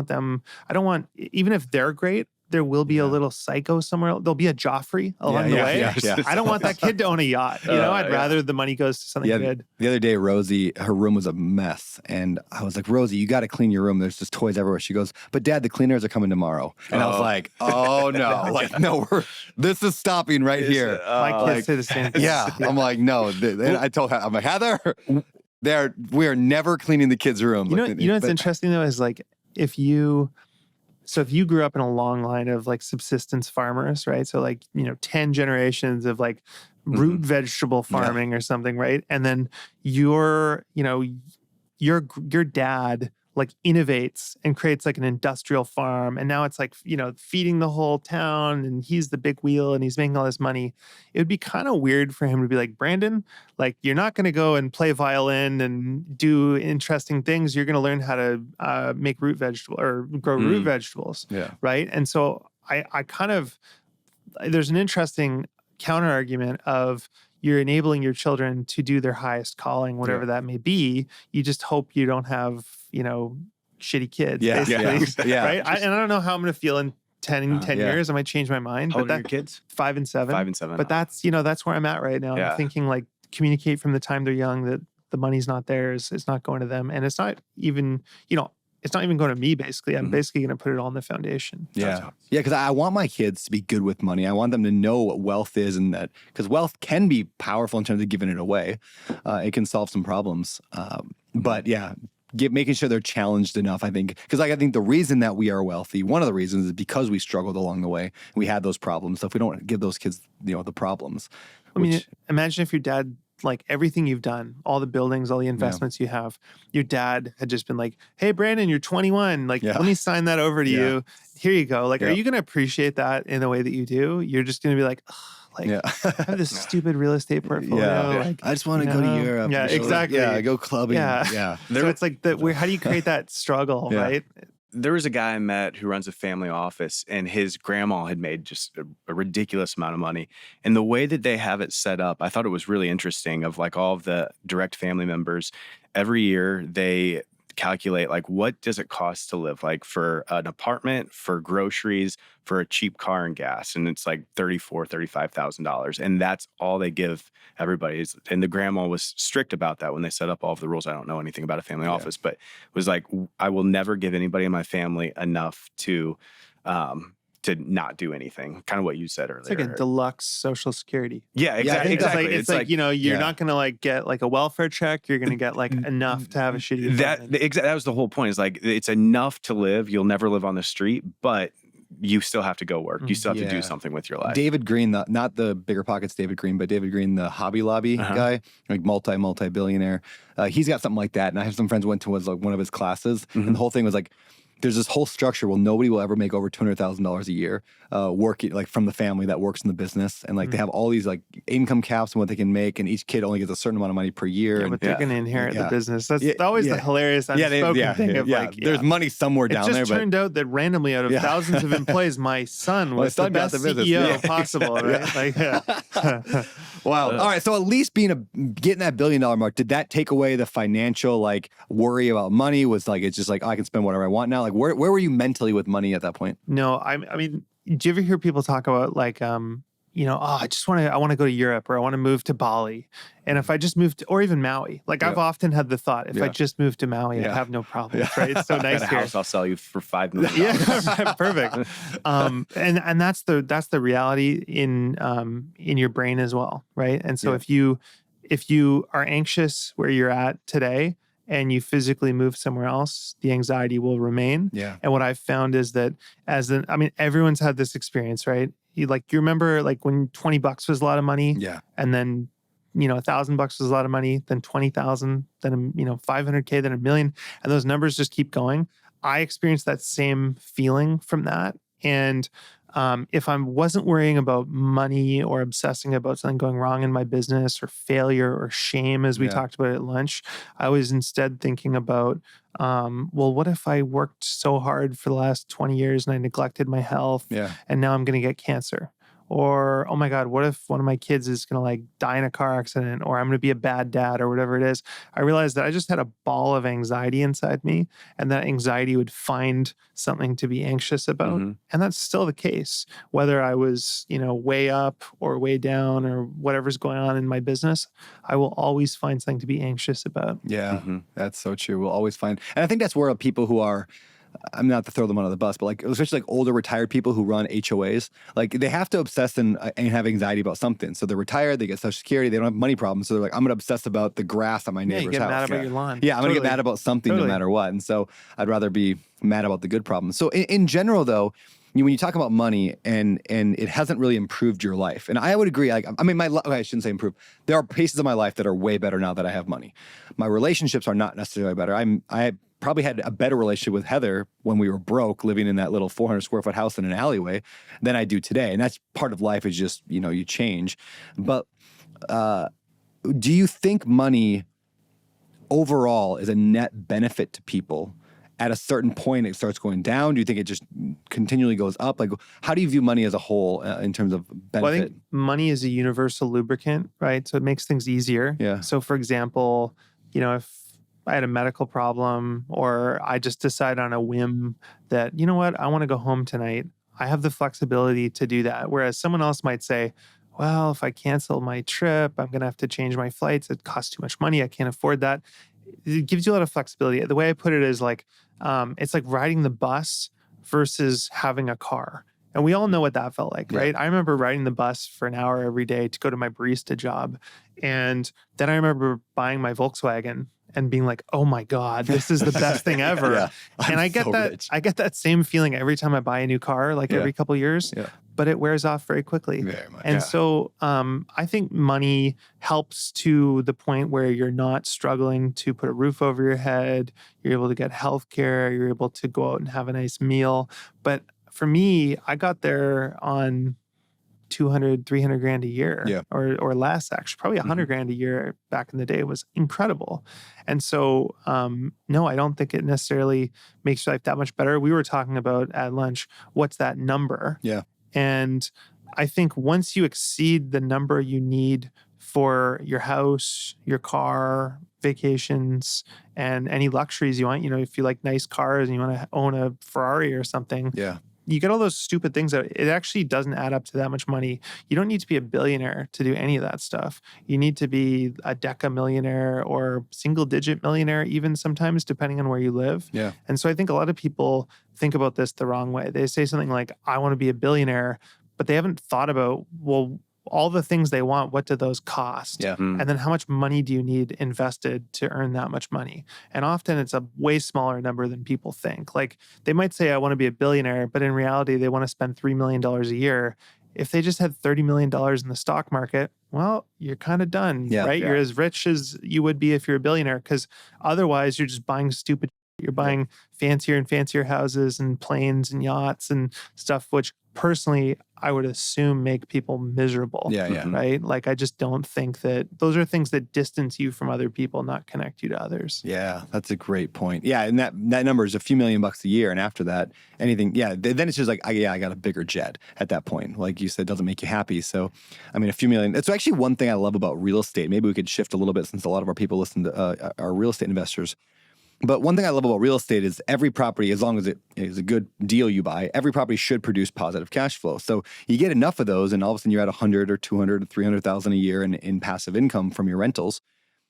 want, even if they're great, there will be a little psycho somewhere. There'll be a Joffrey along the way. I don't want that kid to own a yacht. I'd rather the money goes to something good. The other day, Rosie, her room was a mess. And I was like, Rosie, you got to clean your room. There's just toys everywhere. She goes, but Dad, the cleaners are coming tomorrow. And I was like, oh no, no, this is stopping right here. My kids say the same thing. I'm like, no. And I told her, I'm like, Heather, we are never cleaning the kids' room. What's interesting though is like, if you grew up in a long line of like subsistence farmers, right? So like, 10 generations of like root vegetable farming or something, right? And then your dad like innovates and creates like an industrial farm. And now it's like, feeding the whole town and he's the big wheel and he's making all this money. It would be kind of weird for him to be like, Brandon, like you're not going to go and play violin and do interesting things. You're going to learn how to make root vegetable or grow root vegetables. Right. And so I kind of, there's an interesting counter argument of, you're enabling your children to do their highest calling, whatever that may be. You just hope you don't have, shitty kids, basically. Right? And I don't know how I'm going to feel in 10 years. I might change my mind. How old are your kids? 5 and 7. 5 and 7. But that's where I'm at right now. I'm thinking like communicate from the time they're young that the money's not theirs. It's not going to them. And it's not even, it's not even going to me, basically. I'm basically going to put it all in the foundation. Yeah, because I want my kids to be good with money. I want them to know what wealth is and that, because wealth can be powerful in terms of giving it away. It can solve some problems. But making sure they're challenged enough, I think. Because I think the reason that we are wealthy, one of the reasons is because we struggled along the way. We had those problems. So if we don't give those kids, the problems. I mean, imagine if your dad, like everything you've done, all the buildings, all the investments you have, your dad had just been like, hey, Brandon, you're 21. Like, let me sign that over to you. Here you go. Like, are you going to appreciate that in the way that you do? You're just going to be like, I have this stupid real estate portfolio. Like, I just want to go to Europe. Yeah, exactly. Go clubbing. So it's like, how do you create that struggle, right? There was a guy I met who runs a family office, and his grandma had made just a ridiculous amount of money. And the way that they have it set up, I thought it was really interesting, of like all of the direct family members. Every year they calculate like, what does it cost to live, like for an apartment, for groceries, for a cheap car and gas. And it's like $35,000. And that's all they give everybody. And the grandma was strict about that when they set up all of the rules. I don't know anything about a family office, but it was like, I will never give anybody in my family enough to not do anything. Kind of what you said earlier. It's like a deluxe Social Security. Yeah, exactly. It's like you're not going to like get like a welfare check. You're going to get like enough to have a shitty that was the whole point. Is like, it's enough to live. You'll never live on the street, but you still have to go work. You still have to do something with your life. David Green, not the Bigger Pockets David Green, but David Green, the Hobby Lobby guy, like multi-billionaire. He's got something like that. And I have some friends who went to one of his classes, and the whole thing was like, there's this whole structure where nobody will ever make over $200,000 a year working, like from the family that works in the business. And like they have all these like income caps and what they can make, and each kid only gets a certain amount of money per year. Yeah, and but they're going to inherit the business. That's always the hilarious unspoken thing of like, there's money somewhere down there. It just turned out that randomly out of thousands of employees, my son was the best CEO possible, right? Like, wow. All right. So at least getting that $1 billion mark, did that take away the financial like worry about money? Was like, it's just like, oh, I can spend whatever I want now. Like where were you mentally with money at that point? No, I mean, do you ever hear people talk about like, I want to go to Europe, or I want to move to Bali. And if I just moved or even Maui, like I've often had the thought, if I just moved to Maui, I'd have no problem, right? It's so nice here. here. House I'll sell you for $5 million. Yeah, perfect. And that's the reality in your brain as well, right? And so if you are anxious where you're at today and you physically move somewhere else, the anxiety will remain. Yeah. And what I've found is that everyone's had this experience, right? You remember like when $20 was a lot of money. Yeah. And then, $1,000 was a lot of money, then 20,000, then, $500K, then $1 million. And those numbers just keep going. I experienced that same feeling from that. And if I wasn't worrying about money or obsessing about something going wrong in my business or failure or shame, as we talked about at lunch, I was instead thinking about, what if I worked so hard for the last 20 years and I neglected my health and now I'm going to get cancer? Or, oh my God, what if one of my kids is going to like die in a car accident, or I'm going to be a bad dad, or whatever it is. I realized that I just had a ball of anxiety inside me, and that anxiety would find something to be anxious about. Mm-hmm. And that's still the case, whether I was, way up or way down or whatever's going on in my business, I will always find something to be anxious about. Yeah, that's so true. We'll always find, and I think that's where people who are, I'm not to throw them under the bus, but like especially like older retired people who run HOAs, like they have to obsess and have anxiety about something. So they're retired, they get Social Security, they don't have money problems. So they're like, I'm going to obsess about the grass on my neighbor's you get house. mad about your lawn. Yeah, I'm going to get mad about something no matter what. And so I'd rather be mad about the good problems. So in general though, when you talk about money and it hasn't really improved your life, and I would agree. Like, I mean, I shouldn't say improve. There are pieces of my life that are way better now that I have money. My relationships are not necessarily better. I probably had a better relationship with Heather when we were broke, living in that little 400 square foot house in an alleyway, than I do today. And that's part of life, is just, you change. But do you think money overall is a net benefit to people? At a certain point, it starts going down? Do you think it just continually goes up? Like, how do you view money as a whole in terms of benefit? Well, I think money is a universal lubricant, right? So it makes things easier. Yeah. So for example, if I had a medical problem, or I just decide on a whim that, you know what, I want to go home tonight, I have the flexibility to do that. Whereas someone else might say, well, if I cancel my trip, I'm going to have to change my flights. It costs too much money. I can't afford that. It gives you a lot of flexibility. The way I put it is like, it's like riding the bus versus having a car. And we all know what that felt like, right? I remember riding the bus for an hour every day to go to my barista job. And then I remember buying my Volkswagen and being like, oh my God, this is the best thing ever. And I get I get that same feeling every time I buy a new car, like every couple of years, but it wears off very quickly. Very much. And so I think money helps to the point where you're not struggling to put a roof over your head. You're able to get healthcare. You're able to go out and have a nice meal. But for me, I got there on 200, 300 grand a year or less, actually, probably 100 grand a year back in the day was incredible. And so, no, I don't think it necessarily makes your life that much better. We were talking about at lunch, what's that number? Yeah. And I think once you exceed the number you need for your house, your car, vacations, and any luxuries you want, if you like nice cars and you want to own a Ferrari or something, you get all those stupid things that it actually doesn't add up to that much money. You don't need to be a billionaire to do any of that stuff. You need to be a deca millionaire or single digit millionaire, even sometimes, depending on where you live. Yeah. And so I think a lot of people think about this the wrong way. They say something like, I want to be a billionaire, but they haven't thought about, well, all the things they want, what do those cost? Yeah. And then how much money do you need invested to earn that much money? And often it's a way smaller number than people think. Like they might say, I want to be a billionaire, but in reality, they want to spend $3 million a year. If they just had $30 million in the stock market, well, you're kind of done, right? You're as rich as you would be if you're a billionaire, because otherwise you're just buying stupid. You're buying fancier and fancier houses and planes and yachts and stuff, which personally I would assume make people miserable. Yeah. Right? Like, I just don't think that those are things that distance you from other people, not connect you to others. Yeah, that's a great point. Yeah, and that number is a few $1,000,000 a year, and after that, anything, then it's just like, I got a bigger jet at that point. Like you said, doesn't make you happy. So, I mean, a few million. It's actually one thing I love about real estate. Maybe we could shift a little bit since a lot of our people listen to our real estate investors. But one thing I love about real estate is every property, as long as it is a good deal you buy, every property should produce positive cash flow. So you get enough of those, and all of a sudden you're at 100 or 200 or 300,000 a year in passive income from your rentals.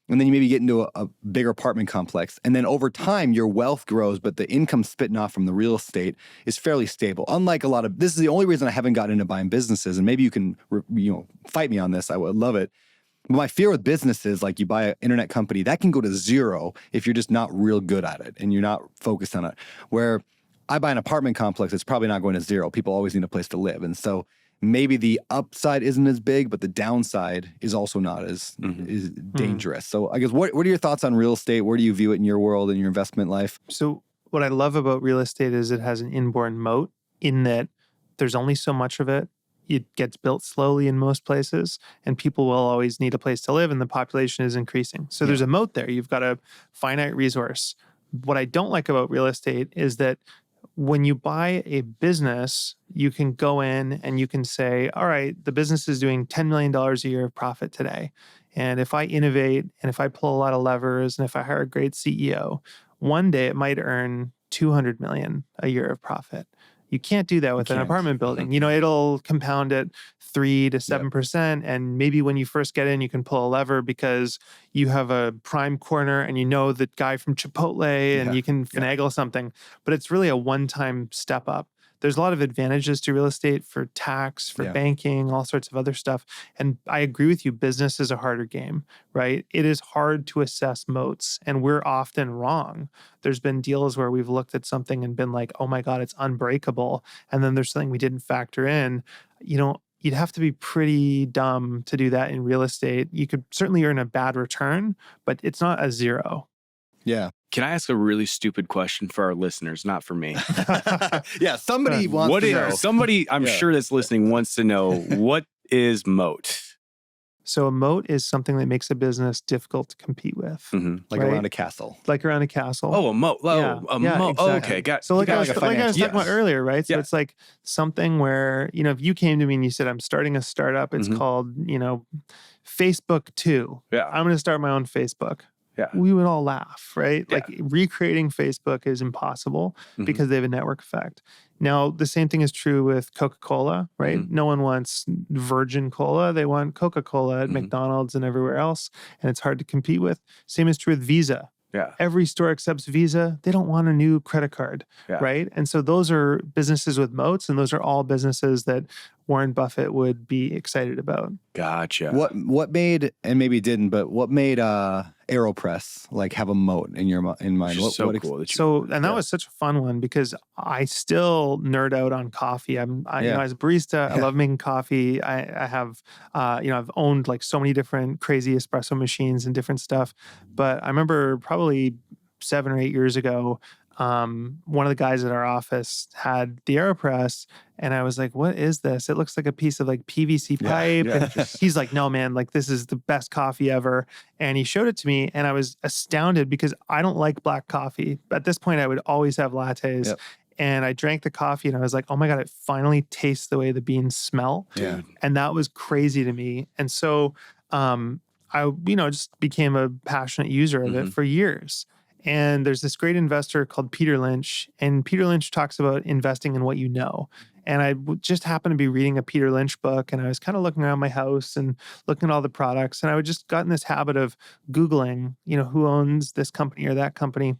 And then you maybe get into a bigger apartment complex. And then over time, your wealth grows, but the income spitting off from the real estate is fairly stable. Unlike this is the only reason I haven't gotten into buying businesses. And maybe you can, fight me on this. I would love it. But my fear with businesses, like you buy an internet company, that can go to zero if you're just not real good at it and you're not focused on it. Where I buy an apartment complex, it's probably not going to zero. People always need a place to live. And so maybe the upside isn't as big, but the downside is also not as is dangerous. So I guess what are your thoughts on real estate? Where do you view it in your world and your investment life? So what I love about real estate is it has an inborn moat in that there's only so much of it. It gets built slowly in most places, and people will always need a place to live, and the population is increasing. So there's a moat there. You've got a finite resource. What I don't like about real estate is that when you buy a business, you can go in and you can say, all right, the business is doing $10 million a year of profit today. And if I innovate and if I pull a lot of levers and if I hire a great CEO, one day it might earn $200 million a year of profit. You can't do that with an apartment building. It'll compound at 3 to 7%. And maybe when you first get in, you can pull a lever because you have a prime corner and you know the guy from Chipotle and you can finagle something. But it's really a one-time step up. There's a lot of advantages to real estate for tax, for banking, all sorts of other stuff. And I agree with you, business is a harder game, right? It is hard to assess moats, and we're often wrong. There's been deals where we've looked at something and been like, oh my God, it's unbreakable. And then there's something we didn't factor in. You'd have to be pretty dumb to do that in real estate. You could certainly earn a bad return, but it's not a zero. Yeah. Can I ask a really stupid question for our listeners, not for me? Somebody wants to know. Somebody, I'm sure that's listening, wants to know, what is moat? So a moat is something that makes a business difficult to compete with. Like around a castle. Like around a castle. Oh, a moat. A moat. Exactly. Okay, got it. So like I was talking about earlier, right? So it's like something where, if you came to me and you said, I'm starting a startup, it's called, Facebook 2. Yeah. I'm going to start my own Facebook. Yeah. We would all laugh, right? Yeah. Like recreating Facebook is impossible because they have a network effect. Now, the same thing is true with Coca-Cola, right? No one wants virgin cola. They want Coca-Cola at McDonald's and everywhere else. And it's hard to compete with. Same is true with Visa. Yeah. Every store accepts Visa. They don't want a new credit card, right? And so those are businesses with moats, and those are all businesses that Warren Buffett would be excited about. Gotcha. What made, and maybe didn't, but what made AeroPress like have a moat in mind? Cool. That was such a fun one because I still nerd out on coffee. As a barista, I love making coffee. I have, I've owned like so many different crazy espresso machines and different stuff. But I remember probably 7 or 8 years ago, one of the guys at our office had the AeroPress, and I was like, what is this? It looks like a piece of like PVC pipe. And he's like, no, man, like this is the best coffee ever. And he showed it to me, and I was astounded because I don't like black coffee. At this point, I would always have lattes. Yep. And I drank the coffee and I was like, oh my God, it finally tastes the way the beans smell. Yeah. And that was crazy to me. And so I just became a passionate user of it for years. And there's this great investor called Peter Lynch, and Peter Lynch talks about investing in what you know. And I just happened to be reading a Peter Lynch book, and I was kind of looking around my house and looking at all the products, and I would just got in this habit of Googling, who owns this company or that company.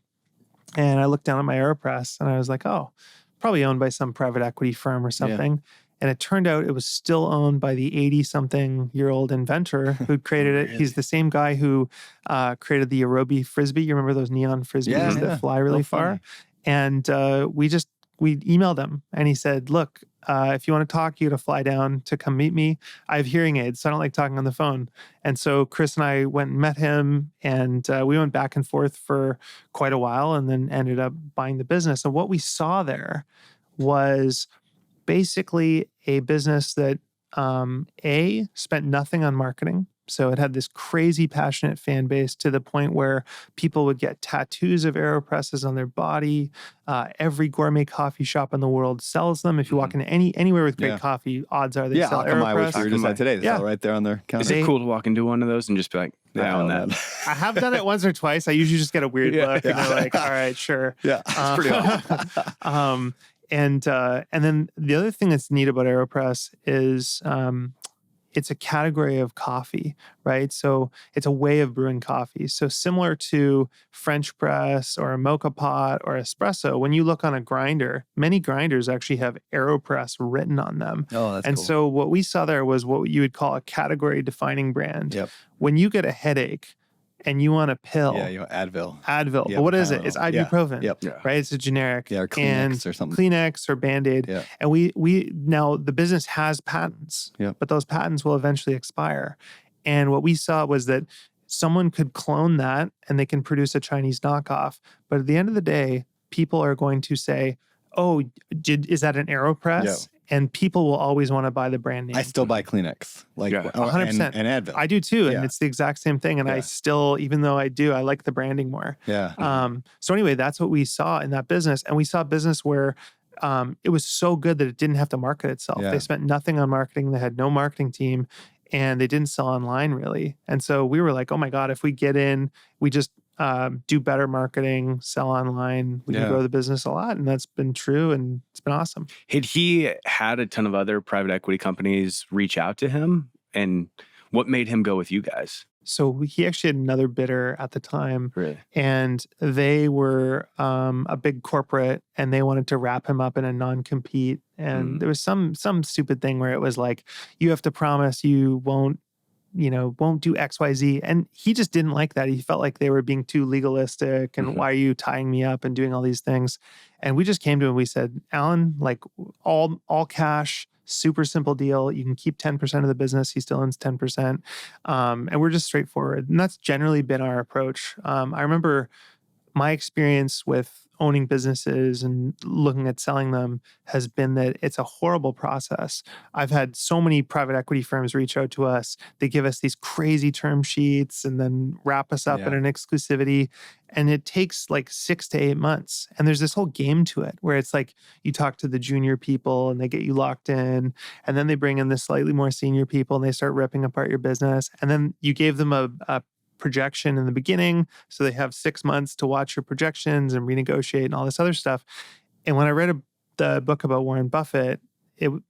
And I looked down at my AeroPress, and I was like, oh, probably owned by some private equity firm or something. Yeah. And it turned out it was still owned by the 80-something-year-old inventor who created it. Really? He's the same guy who created the Aerobi Frisbee. You remember those neon Frisbees that fly really far? And we just we emailed him and he said, look, if you want to talk, you got to fly down to come meet me. I have hearing aids, so I don't like talking on the phone. And so Chris and I went and met him, and we went back and forth for quite a while and then ended up buying the business. And what we saw there was basically a business that spent nothing on marketing. So it had this crazy passionate fan base to the point where people would get tattoos of AeroPresses on their body. Every gourmet coffee shop in the world sells them. If you walk into anywhere with great coffee, odds are they sell Akamai, which AeroPress. we were just at today. They sell right there on their counter. Is it cool to walk into one of those and just be like, yeah, on that? I have done it once or twice. I usually just get a weird look and they're like, all right, sure. Yeah, it's pretty awesome. And then the other thing that's neat about AeroPress is it's a category of coffee, right? So it's a way of brewing coffee. So similar to French press or a mocha pot or espresso, when you look on a grinder, many grinders actually have AeroPress written on them. Oh, that's and cool. so what we saw there was what you would call a category defining brand. Yep. When you get a headache and you want a pill. Yeah, Advil. Advil. Yeah, but what is it? Tylenol. It's ibuprofen. Yep. Yeah. Right? It's a generic. Yeah, or Kleenex or something. Kleenex or Band-Aid. Yeah. And we now the business has patents, Yep. but those patents will eventually expire. And what we saw was that someone could clone that and they can produce a Chinese knockoff. But at the end of the day, people are going to say, oh, is that an AeroPress? Yeah. And people will always want to buy the brand name. I still buy Kleenex, like 100%. and Advil. I do too, Yeah. and it's the exact same thing. And I still, even though I do, I like the branding more. Yeah. So anyway, that's what we saw in that business, and we saw a business where it was so good that it didn't have to market itself. Yeah. They spent nothing on marketing. They had no marketing team, and they didn't sell online really. And so we were like, oh my God, if we get in, we just do better marketing, sell online, we can grow the business a lot. And that's been true, and it's been awesome. Had he had a ton of other private equity companies reach out to him? And what made him go with you guys? So he actually had another bidder at the time. Really? And they were a big corporate, and they wanted to wrap him up in a non-compete. And there was some stupid thing where it was like, you have to promise you won't do X, Y, Z. And he just didn't like that. He felt like they were being too legalistic and why are you tying me up and doing all these things? And we just came to him and we said, Alan, like all cash, super simple deal. You can keep 10% of the business. He still owns 10%. And we're just straightforward. And that's generally been our approach. I remember my experience with owning businesses and looking at selling them has been that it's a horrible process. I've had so many private equity firms reach out to us. They give us these crazy term sheets and then wrap us up in an exclusivity. And it takes like 6 to 8 months. And there's this whole game to it where it's like you talk to the junior people and they get you locked in. And then they bring in the slightly more senior people and they start ripping apart your business. And then you gave them a projection in the beginning. So they have 6 months to watch your projections and renegotiate and all this other stuff. And when I read the book about Warren Buffett,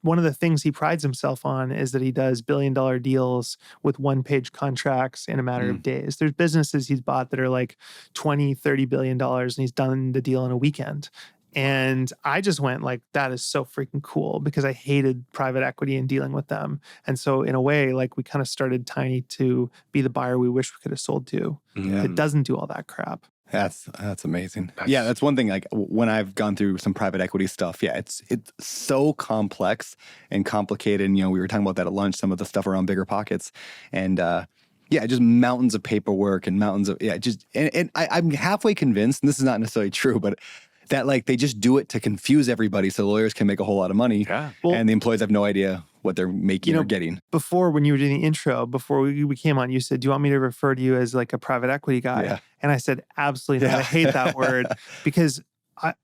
one of the things he prides himself on is that he does billion-dollar deals with one-page contracts in a matter of days. There's businesses he's bought that are like $20, $30 billion, and he's done the deal in a weekend. And I just went like, that is so freaking cool because I hated private equity and dealing with them. And so in a way, like we kind of started tiny to be the buyer we wish we could have sold to. It doesn't do all that crap. That's amazing. That's one thing. Like when I've gone through some private equity stuff, it's so complex and complicated. And, we were talking about that at lunch, some of the stuff around bigger pockets, and just mountains of paperwork and mountains of and I'm halfway convinced, and this is not necessarily true, but that like they just do it to confuse everybody so the lawyers can make a whole lot of money, and the employees have no idea what they're making or getting. Before, when you were doing the intro, before we came on, you said, do you want me to refer to you as like a private equity guy? Yeah. And I said, absolutely not. I hate that word because I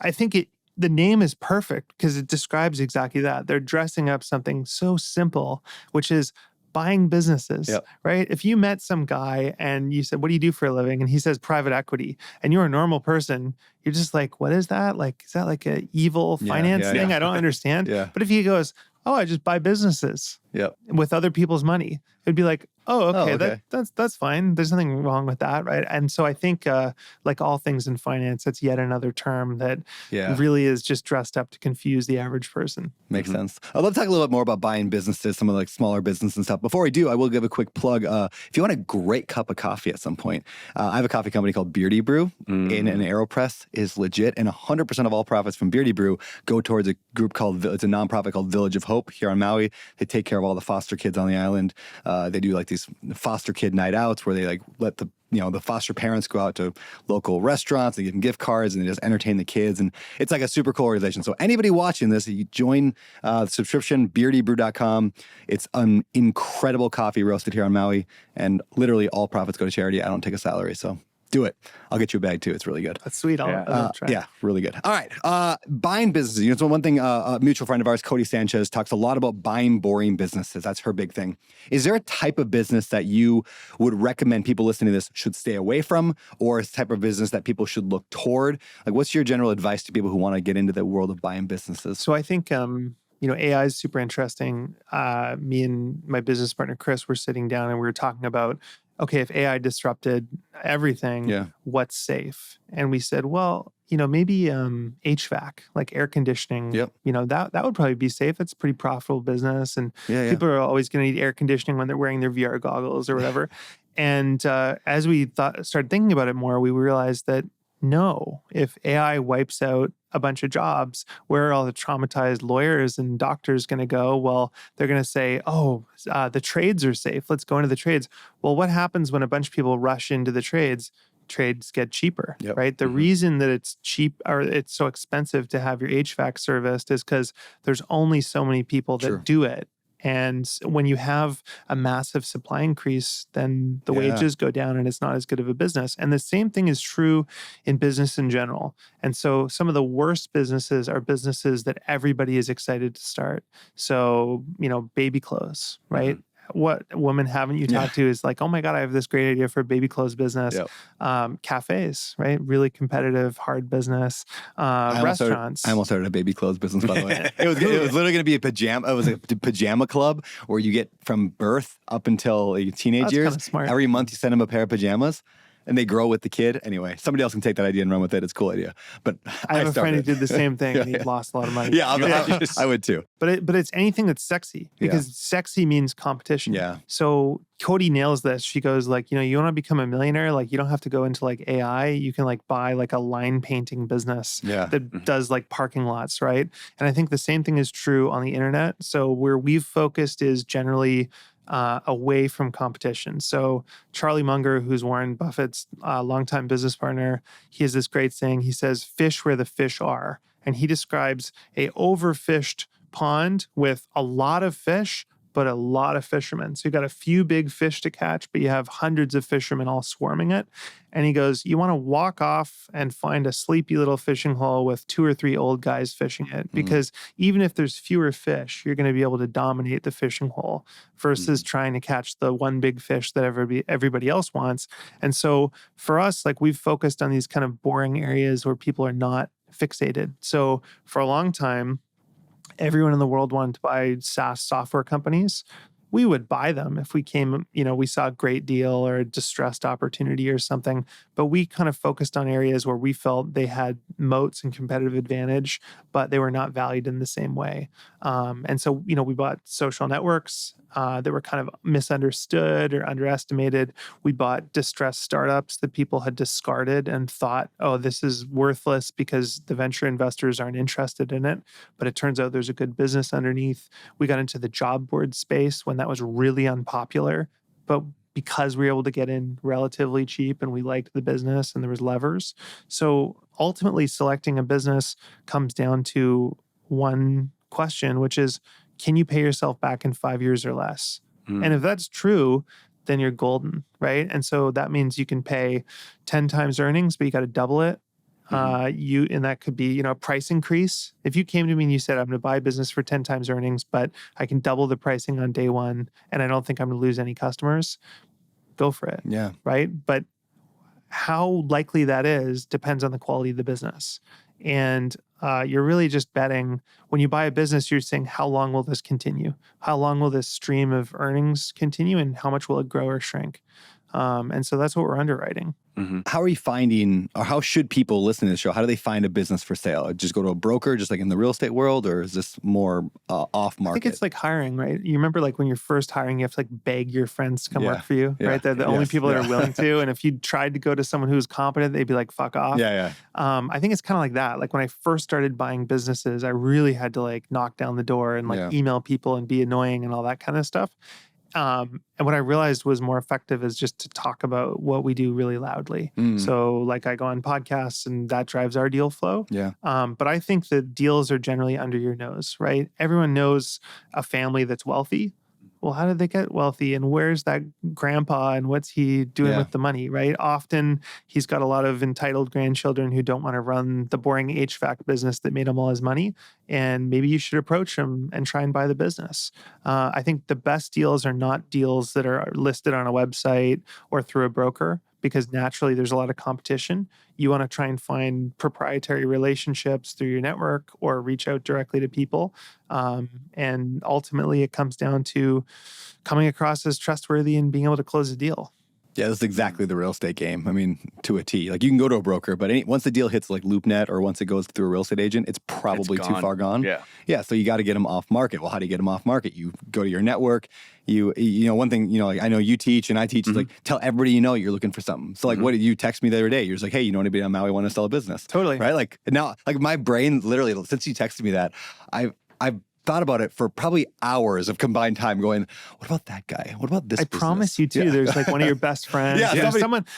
think the name is perfect because it describes exactly that. They're dressing up something so simple, which is buying businesses, right? If you met some guy and you said, what do you do for a living? And he says private equity, and you're a normal person, you're just like, what is that? Like, is that like an evil finance thing? I don't understand. But if he goes, oh, I just buy businesses. Yep. with other people's money. It'd be like, oh, okay, okay. that's fine. There's nothing wrong with that, right? And so I think, like all things in finance, that's yet another term that Yeah. really is just dressed up to confuse the average person. Makes sense. I'd love to talk a little bit more about buying businesses, some of like smaller businesses and stuff. Before we do, I will give a quick plug. If you want a great cup of coffee at some point, I have a coffee company called Beardy Brew in an AeroPress is legit. And 100% of all profits from Beardy Brew go towards a group called, it's a nonprofit called Village of Hope here on Maui. They take care of all the foster kids on the island. They do like these foster kid night outs where they like let the foster parents go out to local restaurants and give them gift cards and they just entertain the kids. And it's like a super cool organization. So anybody watching this, you join the subscription, beardybrew.com. It's an incredible coffee roasted here on Maui. And literally all profits go to charity. I don't take a salary. So do it. I'll get you a bag too. It's really good. That's sweet. I'll try. Yeah, really good. All right. Buying businesses. So one thing, a mutual friend of ours, Cody Sanchez, talks a lot about buying boring businesses. That's her big thing. Is there a type of business that you would recommend people listening to this should stay away from, or a type of business that people should look toward? Like, what's your general advice to people who want to get into the world of buying businesses? So I think, AI is super interesting. Me and my business partner, Chris, were sitting down and we were talking about, okay, if AI disrupted everything, what's safe? And we said, well, maybe HVAC, like air conditioning, that would probably be safe. It's a pretty profitable business. And people are always going to need air conditioning when they're wearing their VR goggles or whatever. And as we started thinking about it more, we realized that no, if AI wipes out a bunch of jobs, where are all the traumatized lawyers and doctors going to go? Well, they're going to say, oh, the trades are safe. Let's go into the trades. Well, what happens when a bunch of people rush into the trades? Trades get cheaper, right? The reason that it's cheap or it's so expensive to have your HVAC serviced is because there's only so many people that do it. And when you have a massive supply increase, then the wages go down and it's not as good of a business. And the same thing is true in business in general. And so some of the worst businesses are businesses that everybody is excited to start. So, baby clothes, right? What woman haven't you talked to is like, oh my God, I have this great idea for a baby clothes business. Cafes, right? Really competitive, hard business. Restaurants. I almost started a baby clothes business, by the way. It was literally going to be a pajama club where you get from birth up until teenage years. Smart. Every month you send them a pair of pajamas. And they grow with the kid. Anyway, somebody else can take that idea and run with it. It's a cool idea. But I have a friend who did the same thing and he lost a lot of money. I would too. But it's anything that's sexy because sexy means competition. Yeah. So Cody nails this. She goes like, you want to become a millionaire? Like you don't have to go into like AI. You can like buy like a line painting business that does like parking lots, right? And I think the same thing is true on the internet. So where we've focused is generally away from competition. So Charlie Munger, who's Warren Buffett's longtime business partner, he has this great saying. He says, fish where the fish are. And he describes a overfished pond with a lot of fish, but a lot of fishermen. So you got a few big fish to catch, but you have hundreds of fishermen all swarming it. And he goes, you want to walk off and find a sleepy little fishing hole with 2 or 3 old guys fishing it. Because even if there's fewer fish, you're going to be able to dominate the fishing hole versus trying to catch the one big fish that everybody else wants. And so for us, like we've focused on these kind of boring areas where people are not fixated. So for a long time, everyone in the world wanted to buy SaaS software companies. We would buy them if we we saw a great deal or a distressed opportunity or something. But we kind of focused on areas where we felt they had moats and competitive advantage, but they were not valued in the same way. And so, we bought social networks that were kind of misunderstood or underestimated. We bought distressed startups that people had discarded and thought, oh, this is worthless because the venture investors aren't interested in it. But it turns out there's a good business underneath. We got into the job board space when that was really unpopular. But because we were able to get in relatively cheap and we liked the business and there was levers. So ultimately selecting a business comes down to one question, which is, can you pay yourself back in 5 years or less? And if that's true, then you're golden, right? And so that means you can pay 10 times earnings, but you got to double it. And that could be, a price increase. If you came to me and you said, I'm going to buy a business for 10 times earnings, but I can double the pricing on day one, and I don't think I'm going to lose any customers, go for it. Yeah. Right. But how likely that is depends on the quality of the business. And You're really just betting. When you buy a business, you're saying, how long will this continue? How long will this stream of earnings continue, and how much will it grow or shrink? And so that's what we're underwriting. Mm-hmm. How are you finding, or how should people listen to the show? How do they find a business for sale? Just go to a broker, just like in the real estate world, or is this more off market? I think it's like hiring, right? You remember like when you're first hiring, you have to like beg your friends to come work for you, right? They're the only people that are willing to. And if you tried to go to someone who's competent, they'd be like, fuck off. I think it's kind of like that. Like when I first started buying businesses, I really had to like knock down the door and like email people and be annoying and all that kind of stuff. And what I realized was more effective is just to talk about what we do really loudly. So like I go on podcasts and that drives our deal flow. But I think the deals are generally under your nose, right? Everyone knows a family that's wealthy. Well, how did they get wealthy? And where's that grandpa and what's he doing with the money, right? Often he's got a lot of entitled grandchildren who don't want to run the boring HVAC business that made him all his money. And maybe you should approach him and try and buy the business. I think the best deals are not deals that are listed on a website or through a broker, because naturally there's a lot of competition. You want to try and find proprietary relationships through your network or reach out directly to people. And ultimately it comes down to coming across as trustworthy and being able to close a deal. Yeah, that's exactly the real estate game. I mean, to a T. Like you can go to a broker, but once the deal hits like LoopNet or once it goes through a real estate agent, it's probably too far gone. Yeah. So you got to get them off market. Well, how do you get them off market? You go to your network. You know, one thing, you know, like I know you teach and I teach is like tell everybody you know you're looking for something. So like, what did you text me the other day? You're just like, hey, you know anybody on Maui want to sell a business? Totally. Right? Like now, like my brain literally since you texted me that, I've thought about it for probably hours of combined time going, what about that guy? What about this business? Promise you too, there's like one of your best friends.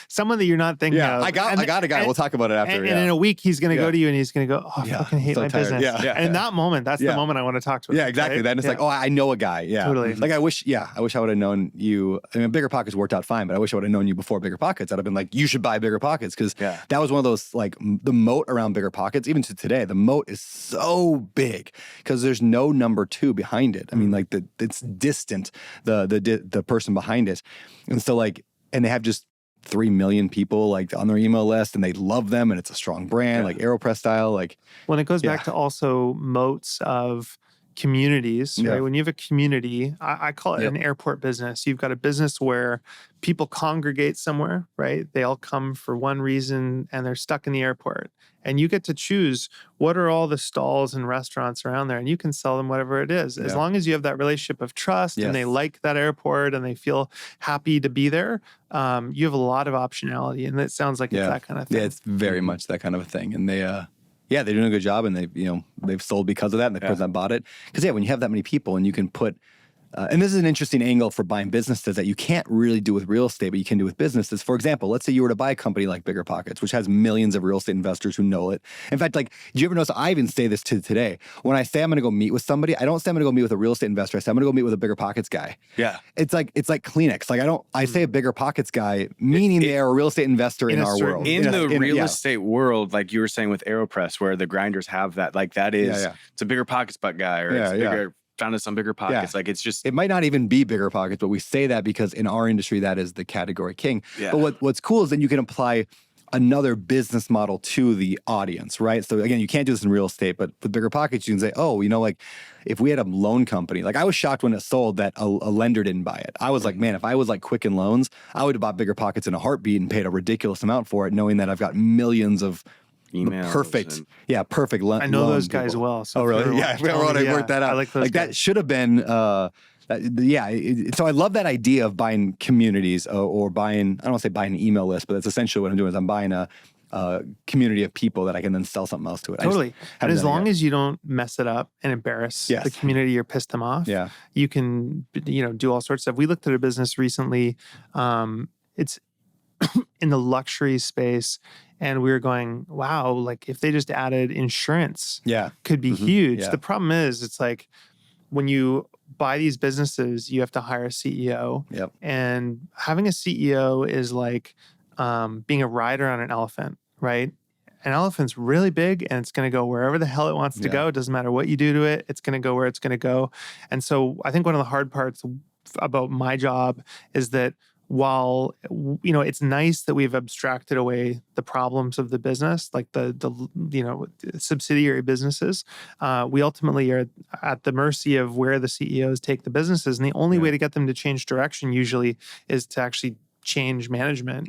Someone that you're not thinking of. I got a guy. We'll talk about it after. And in a week, he's going to go to you and he's going to go, oh, I fucking hate my business. And in that moment, that's the moment I want to talk to him. Yeah, exactly. Right? Then it's like, oh, I know a guy. Yeah. Totally. Like I wish I would have known you. I mean, Bigger Pockets worked out fine, but I wish I would have known you before Bigger Pockets. I'd have been like, you should buy Bigger Pockets, because that was one of those, like the moat around Bigger Pockets, even to today, the moat is so big because there's no number two behind it. I mean, like it's distant, the person behind it. And so like, and they have just 3 million people like on their email list and they love them and it's a strong brand, like AeroPress style. Like when it goes back to also moats of communities, right? When you have a community, I call it an airport business. You've got a business where people congregate somewhere, right? They all come for one reason and they're stuck in the airport. And you get to choose what are all the stalls and restaurants around there, and you can sell them whatever it is. As long as you have that relationship of trust and they like that airport and they feel happy to be there, you have a lot of optionality. And it sounds like it's that kind of thing. Yeah, it's very much that kind of a thing. And they're doing a good job, and they've sold because of that, and the person that bought it. Because when you have that many people and you can put, and this is an interesting angle for buying businesses that you can't really do with real estate, but you can do with businesses. For example, let's say you were to buy a company like Bigger Pockets, which has millions of real estate investors who know it. In fact, like, do you ever notice, I even say this to today, when I say I'm going to go meet with somebody, I don't say I'm going to go meet with a real estate investor. I say I'm going to go meet with a Bigger Pockets guy. Yeah. It's like Kleenex. Like I say a Bigger Pockets guy, meaning they're a real estate investor in our world. In the real estate world, like you were saying with AeroPress, where the grinders have that, like that is, it's a Bigger Pockets butt guy, or it's bigger. Found us on Bigger Pockets. Like it's just, it might not even be Bigger Pockets, but we say that because in our industry that is the category king. But what's cool is then you can apply another business model to the audience, right? So again, you can't do this in real estate, but with Bigger Pockets, you can say, oh, like if we had a loan company, like I was shocked when it sold that a lender didn't buy it. I was like, man, if I was like Quicken Loans, I would have bought Bigger Pockets in a heartbeat and paid a ridiculous amount for it, knowing that I've got millions of emails. Perfect I know those guys well. So really? Yeah, I want to work that out. I like those like guys. That should have been. So I love that idea of buying communities or buying. I don't want to say buying an email list, but that's essentially what I'm doing. Is I'm buying a community of people that I can then sell something else to it. Totally. And as long as you don't mess it up and embarrass the community or piss them off, you can do all sorts of stuff. We looked at a business recently. It's in the luxury space. And we were going, wow, like if they just added insurance, could be huge. The problem is, it's like when you buy these businesses, you have to hire a CEO. And having a CEO is like being a rider on an elephant, right? An elephant's really big and it's going to go wherever the hell it wants to go. It doesn't matter what you do to it. It's going to go where it's going to go. And so I think one of the hard parts about my job is that while, it's nice that we've abstracted away the problems of the business, like the subsidiary businesses, we ultimately are at the mercy of where the CEOs take the businesses. And the only way to get them to change direction usually is to actually change management.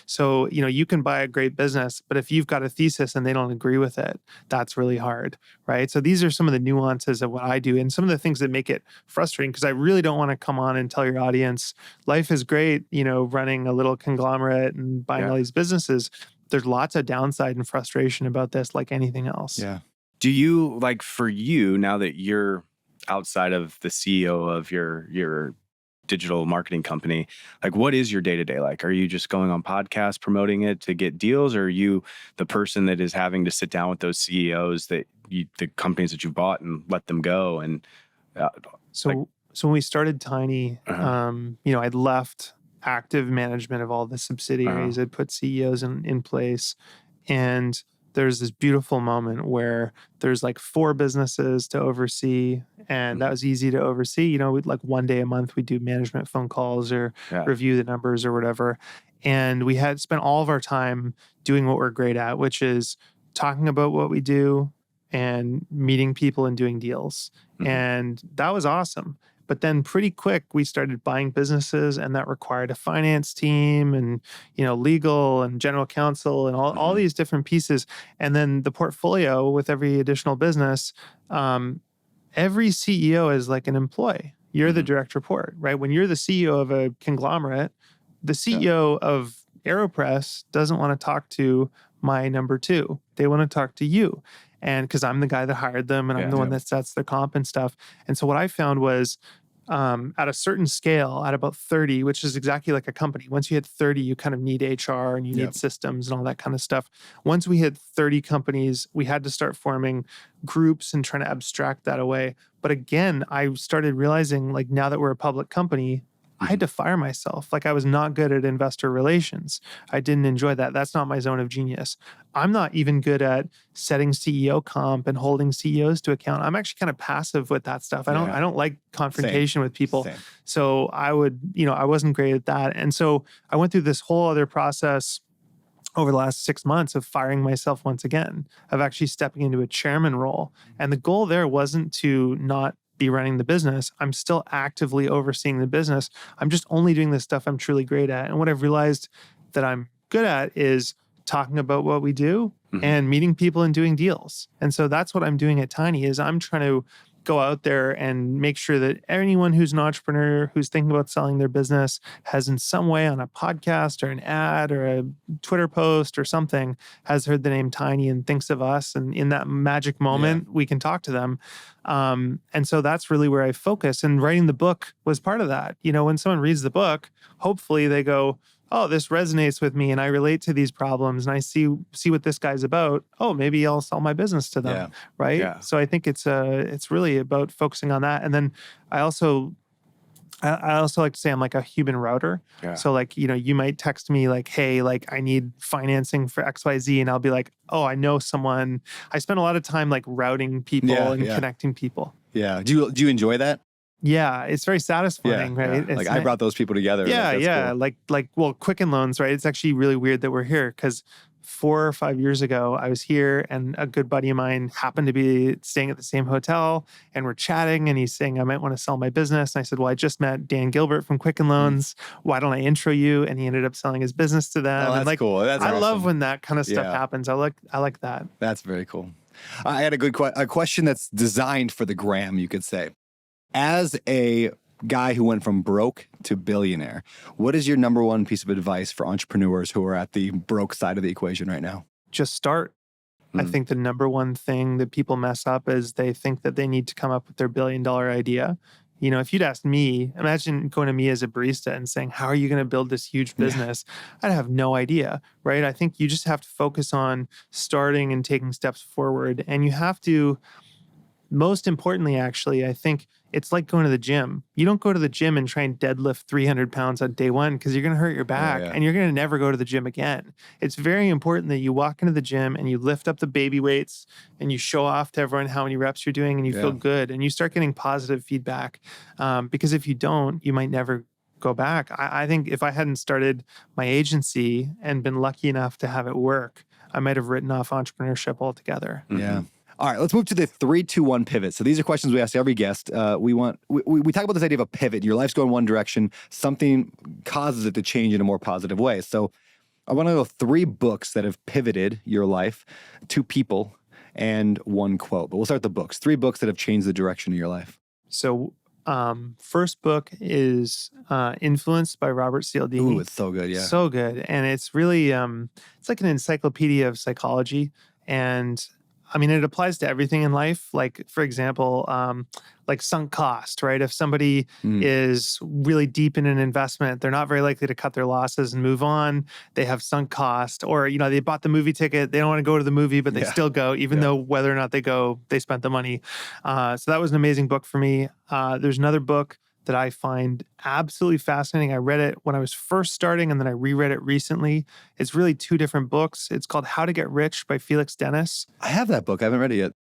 So, you can buy a great business, but if you've got a thesis and they don't agree with it, that's really hard, right? So these are some of the nuances of what I do and some of the things that make it frustrating, because I really don't want to come on and tell your audience, life is great, running a little conglomerate and buying all these businesses. There's lots of downside and frustration about this, like anything else. Yeah. Do you, like, for you, now that you're outside of the CEO of your digital marketing company, like, what is your day-to-day like? Are you just going on podcasts promoting it to get deals, or are you the person that is having to sit down with those CEOs the companies that you bought and let them go? And so when we started Tiny, I'd left active management of all the subsidiaries. I'd put CEOs in place, and there's this beautiful moment where there's like 4 businesses to oversee, and that was easy to oversee. We'd like one day a month, we'd do management phone calls or review the numbers or whatever. And we had spent all of our time doing what we're great at, which is talking about what we do and meeting people and doing deals. And that was awesome. But then pretty quick, we started buying businesses, and that required a finance team and, legal and general counsel and all these different pieces. And then the portfolio with every additional business, every CEO is like an employee. You're the direct report, right? When you're the CEO of a conglomerate, the CEO of AeroPress doesn't want to talk to my number 2. They want to talk to you. And because I'm the guy that hired them, and I'm the one that sets their comp and stuff. And so what I found was, at a certain scale, at about 30, which is exactly like a company. Once you hit 30, you kind of need HR and you need systems and all that kind of stuff. Once we hit 30 companies, we had to start forming groups and trying to abstract that away. But again, I started realizing, like, now that we're a public company, I had to fire myself. Like, I was not good at investor relations. I didn't enjoy that. That's not my zone of genius. I'm not even good at setting CEO comp and holding CEOs to account. I'm actually kind of passive with that stuff. I don't like confrontation with people. So I wasn't great at that. And so I went through this whole other process over the last 6 months of firing myself once again, of actually stepping into a chairman role. And the goal there wasn't to not be running the business. I'm still actively overseeing the business. I'm just only doing the stuff I'm truly great at. And what I've realized that I'm good at is talking about what we do and meeting people and doing deals. And so that's what I'm doing at Tiny, is I'm trying to go out there and make sure that anyone who's an entrepreneur who's thinking about selling their business has in some way, on a podcast or an ad or a Twitter post or something, has heard the name Tiny and thinks of us. And in that magic moment, we can talk to them. And so that's really where I focus. And writing the book was part of that. When someone reads the book, hopefully they go, oh, this resonates with me and I relate to these problems and I see what this guy's about. Oh, maybe I'll sell my business to them, right? Yeah. So I think it's really about focusing on that. And then I also like to say I'm like a human router. Yeah. So like, you might text me like, hey, like I need financing for XYZ. And I'll be like, oh, I know someone. I spend a lot of time like routing people and connecting people. Yeah. Do you enjoy that? Yeah, it's very satisfying, right? Yeah. Like I brought those people together. Yeah. Cool. Well, Quicken Loans, right? It's actually really weird that we're here because 4 or 5 years ago, I was here and a good buddy of mine happened to be staying at the same hotel and we're chatting and he's saying, I might want to sell my business. And I said, well, I just met Dan Gilbert from Quicken Loans. Why don't I intro you? And he ended up selling his business to them. Oh, that's cool. That's awesome. I love when that kind of stuff happens. I like that. That's very cool. I had a question that's designed for the gram, you could say. As a guy who went from broke to billionaire, what is your number one piece of advice for entrepreneurs who are at the broke side of the equation right now? Just start. I think the number one thing that people mess up is they think that they need to come up with their $1 billion idea. If you'd asked me, imagine going to me as a barista and saying, how are you going to build this huge business? I'd have no idea, right? I think you just have to focus on starting and taking steps forward. And you have to, most importantly, actually, I think it's like going to the gym. You don't go to the gym and try and deadlift 300 pounds on day one because you're going to hurt your back and you're going to never go to the gym again. It's very important that you walk into the gym and you lift up the baby weights and you show off to everyone how many reps you're doing and you feel good and you start getting positive feedback. Because if you don't, you might never go back. I think if I hadn't started my agency and been lucky enough to have it work, I might have written off entrepreneurship altogether. Yeah. All right, let's move to the 3-2-1 pivot. So these are questions we ask every guest. We talk about this idea of a pivot. Your life's going one direction. Something causes it to change in a more positive way. So I want to know 3 books that have pivoted your life, 2 people, and 1 quote. But we'll start with the books. 3 books that have changed the direction of your life. So first book is Influenced by Robert Cialdini. Ooh, it's so good, yeah. So good. And it's really, it's like an encyclopedia of psychology. And I mean, it applies to everything in life. Like, for example, like sunk cost, right? If somebody is really deep in an investment, they're not very likely to cut their losses and move on. They have sunk cost. Or, you know, they bought the movie ticket. They don't want to go to the movie, but they still go, even though whether or not they go, they spent the money. So that was an amazing book for me. There's another book that I find absolutely fascinating. I read it when I was first starting, and then I reread it recently. It's really 2 different books. It's called How to Get Rich by Felix Dennis. I have that book. I haven't read it yet.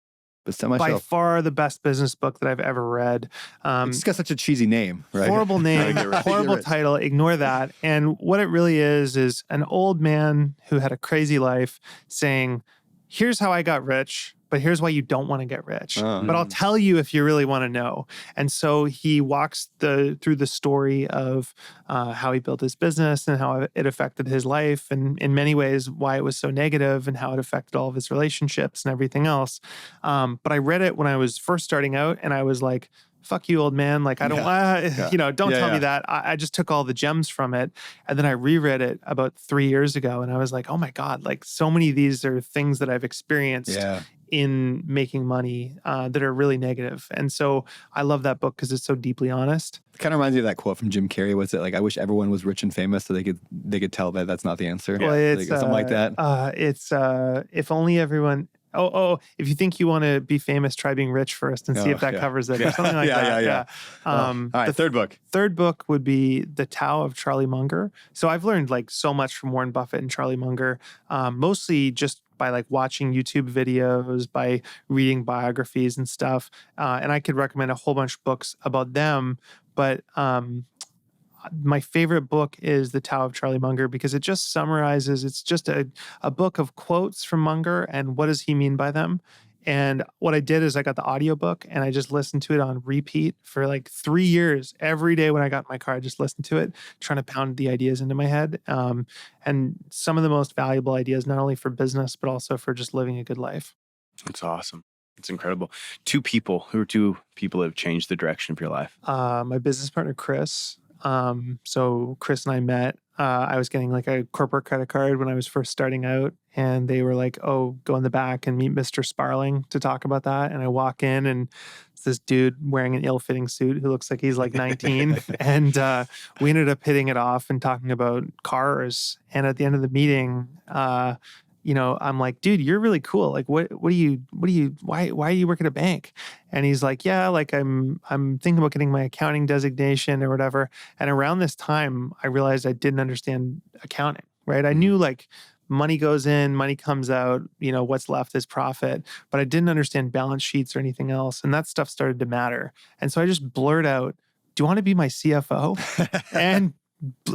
But it's on my By shelf. far the best business book that I've ever read. It's got such a cheesy name, right? Horrible name, horrible title. Ignore that. And what it really is an old man who had a crazy life saying, here's how I got rich, but here's why you don't want to get rich. But I'll tell you if you really want to know. And so he walks through the story of how he built his business and how it affected his life, and in many ways why it was so negative and how it affected all of his relationships and everything else. But I read it when I was first starting out, and I was like, fuck you, old man. Like, I don't, don't tell me that. I just took all the gems from it. And then I reread it about 3 years ago, and I was like, oh my God, like so many of these are things that I've experienced in making money that are really negative. And so I love that book because it's so deeply honest. It kind of reminds me of that quote from Jim Carrey. Was it like, I wish everyone was rich and famous so they could tell that that's not the answer? Well, it's something like that. It's if only everyone. If you think you want to be famous, try being rich first and see if that covers it. Or something like that. All right, the third book. Third book would be The Tao of Charlie Munger. So I've learned like so much from Warren Buffett and Charlie Munger, mostly just by like watching YouTube videos, by reading biographies and stuff. And I could recommend a whole bunch of books about them. But my favorite book is The Tao of Charlie Munger because it just summarizes, it's just a book of quotes from Munger and what does he mean by them. And what I did is I got the audiobook and I just listened to it on repeat for like 3 years. Every day when I got in my car, I just listened to it, trying to pound the ideas into my head. And some of the most valuable ideas, not only for business, but also for just living a good life. That's awesome. It's incredible. 2 people. Who are 2 people that have changed the direction of your life? My business partner, Chris. So Chris and I met. I was getting like a corporate credit card when I was first starting out, and they were like, "Oh, go in the back and meet Mr. Sparling to talk about that." And I walk in, and it's this dude wearing an ill-fitting suit who looks like he's like 19, and we ended up hitting it off and talking about cars. And at the end of the meeting, I'm like, dude, you're really cool. Like, why are you working at a bank? And he's like, yeah, like I'm thinking about getting my accounting designation or whatever. And around this time, I realized I didn't understand accounting, right? I knew like money goes in, money comes out, what's left is profit, but I didn't understand balance sheets or anything else. And that stuff started to matter. And so I just blurred out, do you want to be my CFO? And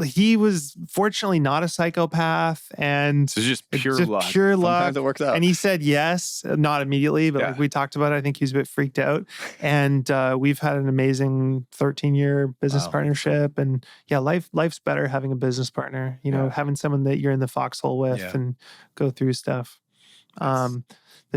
he was fortunately not a psychopath, and so it's just pure luck. Pure luck. Sometimes it works out. And he said yes, not immediately, but like we talked about it, I think he was a bit freaked out. And we've had an amazing 13-year business partnership. And life's better having a business partner. Having someone that you're in the foxhole with and go through stuff. The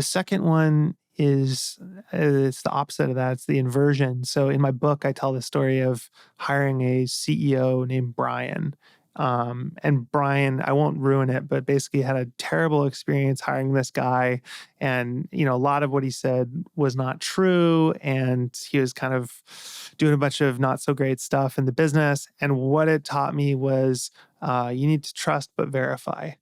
second one is it's the opposite of that. It's the inversion. So in my book, I tell the story of hiring a CEO named Brian. And Brian, I won't ruin it, but basically had a terrible experience hiring this guy. And, a lot of what he said was not true. And he was kind of doing a bunch of not so great stuff in the business. And what it taught me was you need to trust but verify.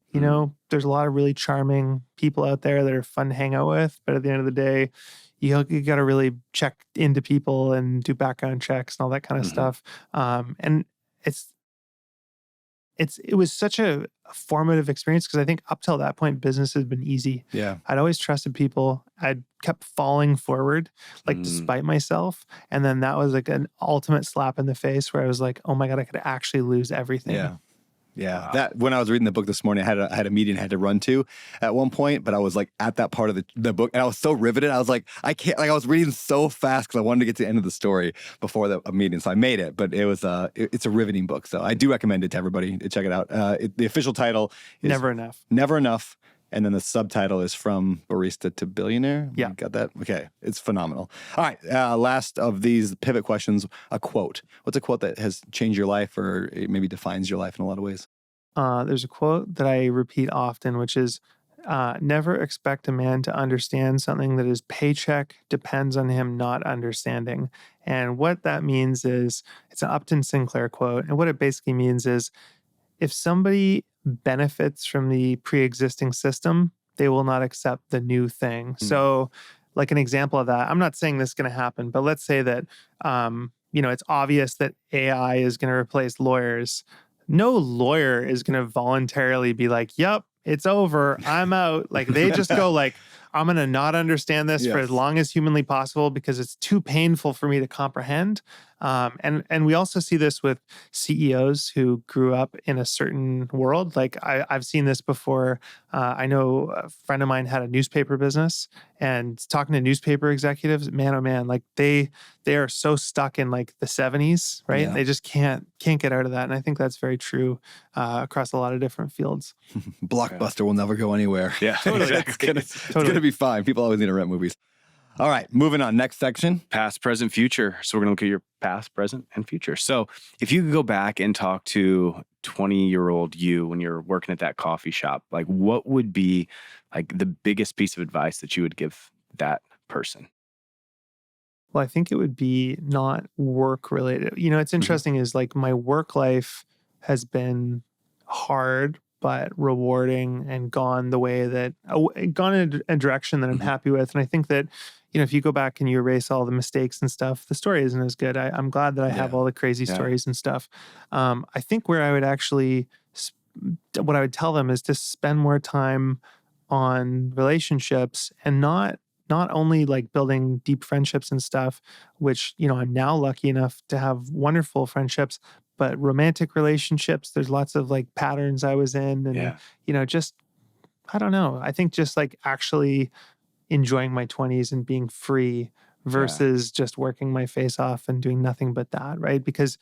There's a lot of really charming people out there that are fun to hang out with. But at the end of the day, you got to really check into people and do background checks and all that kind of stuff. And it was such a a formative experience because I think up till that point, business has been easy. Yeah. I'd always trusted people. I'd kept falling forward, like despite myself. And then that was like an ultimate slap in the face where I was like, oh my God, I could actually lose everything. Yeah. Yeah, Wow. that when I was reading the book this morning, I had a meeting I had to run to at one point, but I was like at that part of the book, and I was so riveted. I was like, I can't. Like I was reading so fast because I wanted to get to the end of the story before a meeting, so I made it. But it was it's a riveting book, so I do recommend it to everybody to check it out. The official title is Never Enough. Never Enough. And then the subtitle is From Barista to Billionaire. Yeah. Got that? Okay. It's phenomenal. All right. Last of these pivot questions, a quote. What's a quote that has changed your life or it maybe defines your life in a lot of ways? There's a quote that I repeat often, which is, never expect a man to understand something that his paycheck depends on him not understanding. And what that means is, it's an Upton Sinclair quote. And what it basically means is, if somebody benefits from the pre-existing system, they will not accept the new thing. So like an example of that, I'm not saying this is going to happen, but let's say that, it's obvious that AI is going to replace lawyers. No lawyer is going to voluntarily be like, yep, it's over. I'm out. Like they just go like, I'm going to not understand this for as long as humanly possible because it's too painful for me to comprehend. And we also see this with CEOs who grew up in a certain world. Like I've seen this before. I know a friend of mine had a newspaper business, and talking to newspaper executives, man, oh man, like they are so stuck in like the 70s, right? Yeah. They just can't get out of that. And I think that's very true across a lot of different fields. Blockbuster will never go anywhere. Yeah, exactly. It's gonna be fine. People always need to rent movies. All right, moving on. Next section. Past, present, future. So we're going to look at your past, present, and future. So if you could go back and talk to 20-year-old you when you're working at that coffee shop, like what would be like the biggest piece of advice that you would give that person? Well, I think it would be not work related. It's interesting is like my work life has been hard, but rewarding and gone the way that, gone in a direction that I'm happy with. And I think that, if you go back and you erase all the mistakes and stuff, the story isn't as good. I'm glad that I have all the crazy stories and stuff. I think where I would actually, what I would tell them is to spend more time on relationships and not only like building deep friendships and stuff, which, I'm now lucky enough to have wonderful friendships, but romantic relationships, there's lots of like patterns I was in and, just, I don't know. I think just like actually enjoying my 20s and being free versus just working my face off and doing nothing but that, right? Because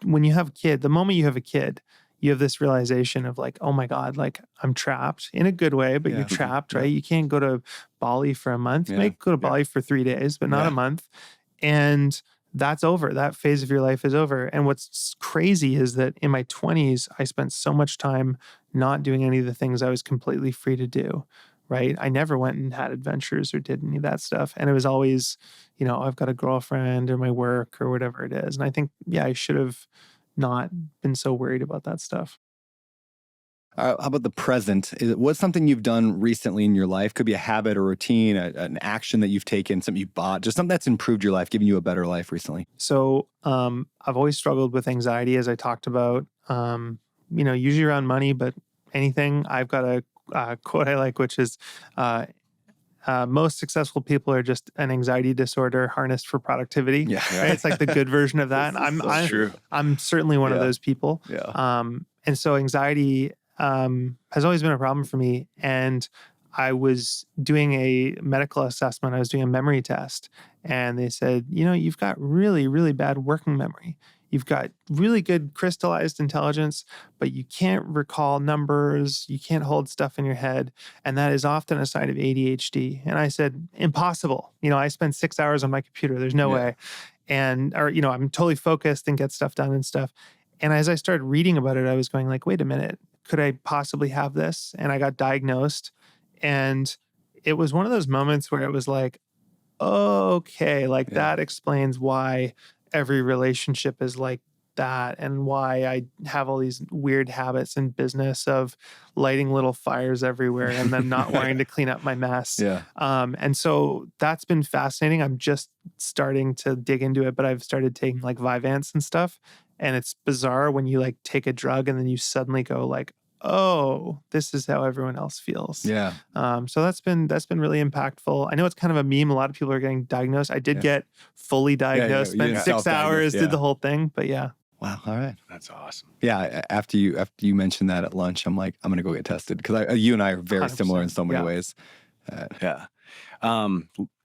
when you have a kid, the moment you have a kid, you have this realization of like, oh my God, like I'm trapped in a good way, but you're trapped, right? You can't go to Bali for a month. You may go to Bali for 3 days, but not a month. And that's over. That phase of your life is over. And what's crazy is that in my 20s, I spent so much time not doing any of the things I was completely free to do, right? I never went and had adventures or did any of that stuff. And it was always, I've got a girlfriend or my work or whatever it is. And I think, I should have not been so worried about that stuff. How about the present? What's something you've done recently in your life? Could be a habit or routine, an action that you've taken, something you bought, just something that's improved your life, given you a better life recently. So I've always struggled with anxiety, as I talked about, usually around money, but anything. I've got a quote I like, which is, most successful people are just an anxiety disorder harnessed for productivity. Yeah. Right? It's like the good version of that. And I'm certainly one of those people. Yeah. And so anxiety has always been a problem for me. And I was doing a medical assessment. I was doing a memory test. And they said, you've got really, really bad working memory. You've got really good crystallized intelligence, but you can't recall numbers. You can't hold stuff in your head. And that is often a sign of ADHD. And I said, impossible. I spend 6 hours on my computer. There's no way. And, I'm totally focused and get stuff done and stuff. And as I started reading about it, I was going like, wait a minute, could I possibly have this? And I got diagnosed. And it was one of those moments where it was like, okay, like that explains why every relationship is like that and why I have all these weird habits in business of lighting little fires everywhere and then not wanting to clean up my mess. And so that's been fascinating. I'm just starting to dig into it, but I've started taking like Vyvanse and stuff. And it's bizarre when you like take a drug and then you suddenly go like, oh, this is how everyone else feels. Yeah. So that's been really impactful. I know it's kind of a meme. A lot of people are getting diagnosed. I did get fully diagnosed, you spent did 6 hours, self-diagnose, did the whole thing. But yeah. Wow. All right. That's awesome. Yeah. After you mentioned that at lunch, I'm like, I'm going to go get tested because you and I are very similar in so many ways. Yeah.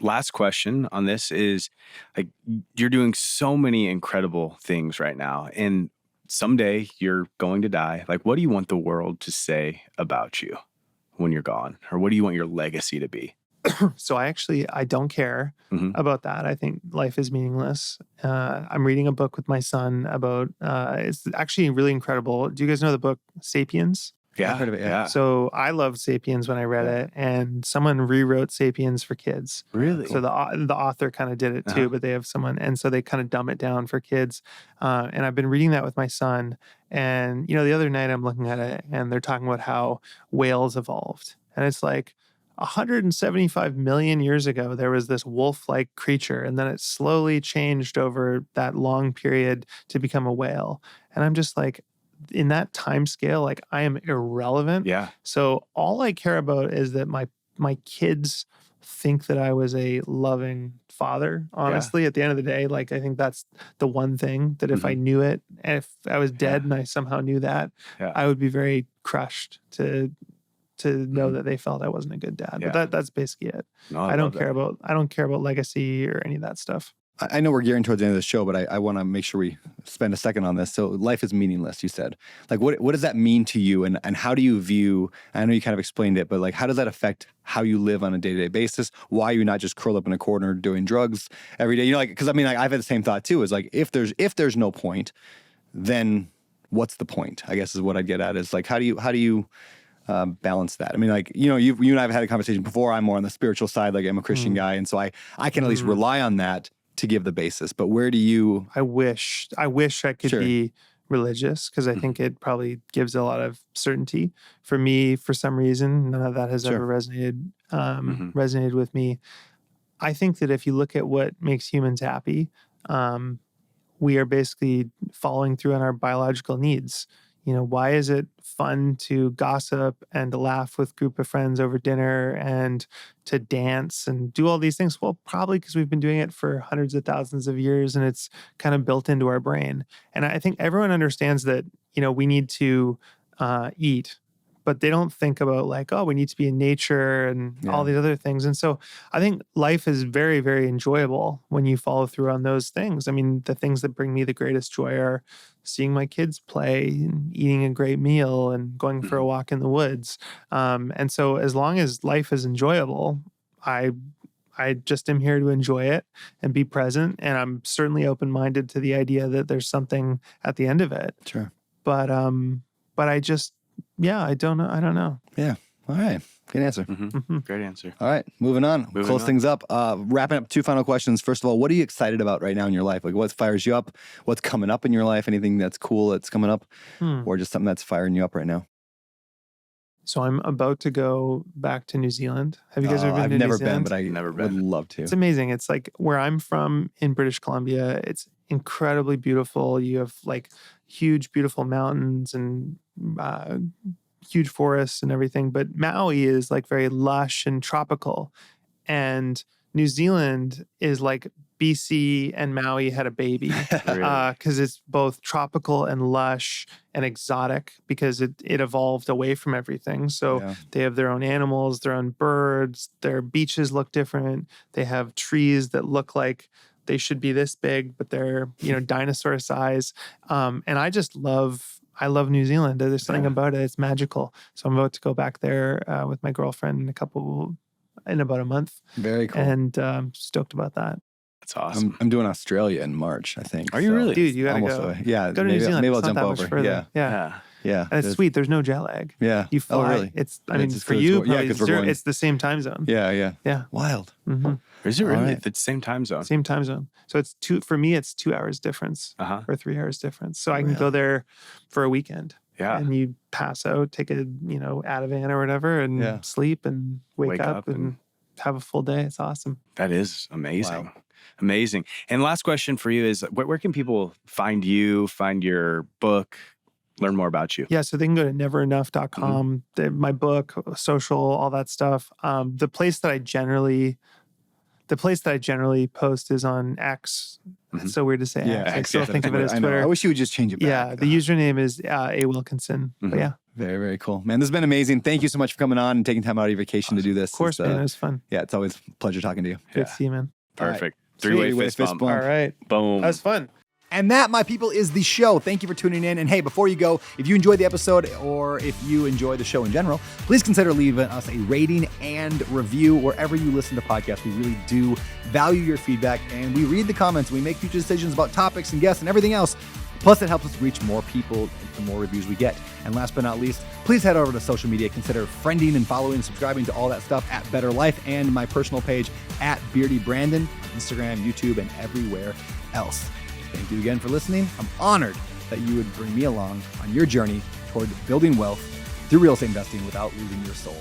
Last question on this is, like, you're doing so many incredible things right now, and someday you're going to die. Like, what do you want the world to say about you when you're gone? Or what do you want your legacy to be? So I don't care about that. I think life is meaningless. I'm reading a book with my son about, it's actually really incredible. Do you guys know the book Sapiens? Yeah. I've heard of it, yeah. So I loved Sapiens when I read it, and someone rewrote Sapiens for kids. Really? So the author kind of did it too, but they have someone, and so they kind of dumb it down for kids. And I've been reading that with my son. And, the other night I'm looking at it and they're talking about how whales evolved. And it's like, 175 million years ago, there was this wolf-like creature, and then it slowly changed over that long period to become a whale. And I'm just like, in that time scale, like, I am irrelevant. Yeah. So all I care about is that my kids think that I was a loving father. Honestly, at the end of the day, like, I think that's the one thing that if I knew it, and if I was dead and I somehow knew that, I would be very crushed to know that they felt I wasn't a good dad. But that's basically it. No, I don't care about legacy or any of that stuff. I know we're gearing towards the end of the show, but I want to make sure we spend a second on this. So life is meaningless, you said. Like, what does that mean to you? And how do you view, I know you kind of explained it, but like, how does that affect how you live on a day-to-day basis? Why are you not just curled up in a corner doing drugs every day? Because I mean, like, I've had the same thought too, is like, if there's no point, then what's the point? I guess is what I'd get at, is like, how do you balance that? I mean, like, you and I have had a conversation before. I'm more on the spiritual side, like I'm a Christian guy. And so I can at least rely on that to give the basis. But where do you? I wish I could be religious, because I think it probably gives a lot of certainty. For me, for some reason, none of that has ever resonated with me. I think that if you look at what makes humans happy, we are basically following through on our biological needs. Why is it fun to gossip and to laugh with a group of friends over dinner and to dance and do all these things? Well, probably because we've been doing it for hundreds of thousands of years, and it's kind of built into our brain. And I think everyone understands that, we need to eat, but they don't think about like, oh, we need to be in nature and all these other things. And so I think life is very, very enjoyable when you follow through on those things. I mean, the things that bring me the greatest joy are seeing my kids play and eating a great meal and going for a walk in the woods. And so as long as life is enjoyable, I just am here to enjoy it and be present. And I'm certainly open-minded to the idea that there's something at the end of it. Sure. But I just, I don't know. Yeah. All right. Good answer. Great answer. All right. Moving on. Close things up. Wrapping up 2 final questions. First of all, what are you excited about right now in your life? Like, what fires you up? What's coming up in your life? Anything that's cool that's coming up? Or just something that's firing you up right now? So I'm about to go back to New Zealand. Have you guys ever been to New Zealand? I've never been, but I would love to. It's amazing. It's like where I'm from in British Columbia. It's incredibly beautiful. You have like huge, beautiful mountains and huge forests and everything. But Maui is like very lush and tropical. And New Zealand is like BC and Maui had a baby, because it's both tropical and lush and exotic, because it evolved away from everything. So they have their own animals, their own birds, their beaches look different. They have trees that look like they should be this big, but they're, dinosaur size. And I love New Zealand. There's something about it. It's magical. So I'm about to go back there with my girlfriend in about a month. Very cool. And stoked about that. That's awesome. I'm doing Australia in March, I think. Are you really? Dude, you gotta go. Yeah. Go to New Zealand. Maybe It's I'll not jump that much over. further. Yeah. And it's sweet. There's no jet lag. Yeah. You fly. Oh, really? For you, probably it's the same time zone. Yeah. Wild. Is it really the same time zone? Same time zone. So it's for me, it's 2 hours difference or 3 hours difference. So I can go there for a weekend. Yeah. And you pass out, take a, Ativan or whatever, and sleep and wake up and have a full day. It's awesome. That is amazing. Wow. Amazing. And last question for you is, where can people find you, find your book, learn more about you? Yeah, so they can go to neverenough.com. My book, social, all that stuff. The place that I generally post is on X. It's so weird to say X. I still think of it as Twitter. I wish you would just change it back. Yeah, the username is A. Wilkinson. But yeah. Very, very cool. Man, this has been amazing. Thank you so much for coming on and taking time out of your vacation to do this. Of course, man. It was fun. Yeah, it's always a pleasure talking to you. Good to see you, man. Perfect. Right. Three-way fist bump. All right. Boom. That was fun. And that, my people, is the show. Thank you for tuning in. And hey, before you go, if you enjoyed the episode or if you enjoy the show in general, please consider leaving us a rating and review wherever you listen to podcasts. We really do value your feedback, and we read the comments. We make future decisions about topics and guests and everything else. Plus, it helps us reach more people the more reviews we get. And last but not least, please head over to social media. Consider friending and following and subscribing to all that stuff at Better Life and my personal page at Beardy Brandon on Instagram, YouTube, and everywhere else. Thank you again for listening. I'm honored that you would bring me along on your journey toward building wealth through real estate investing without losing your soul.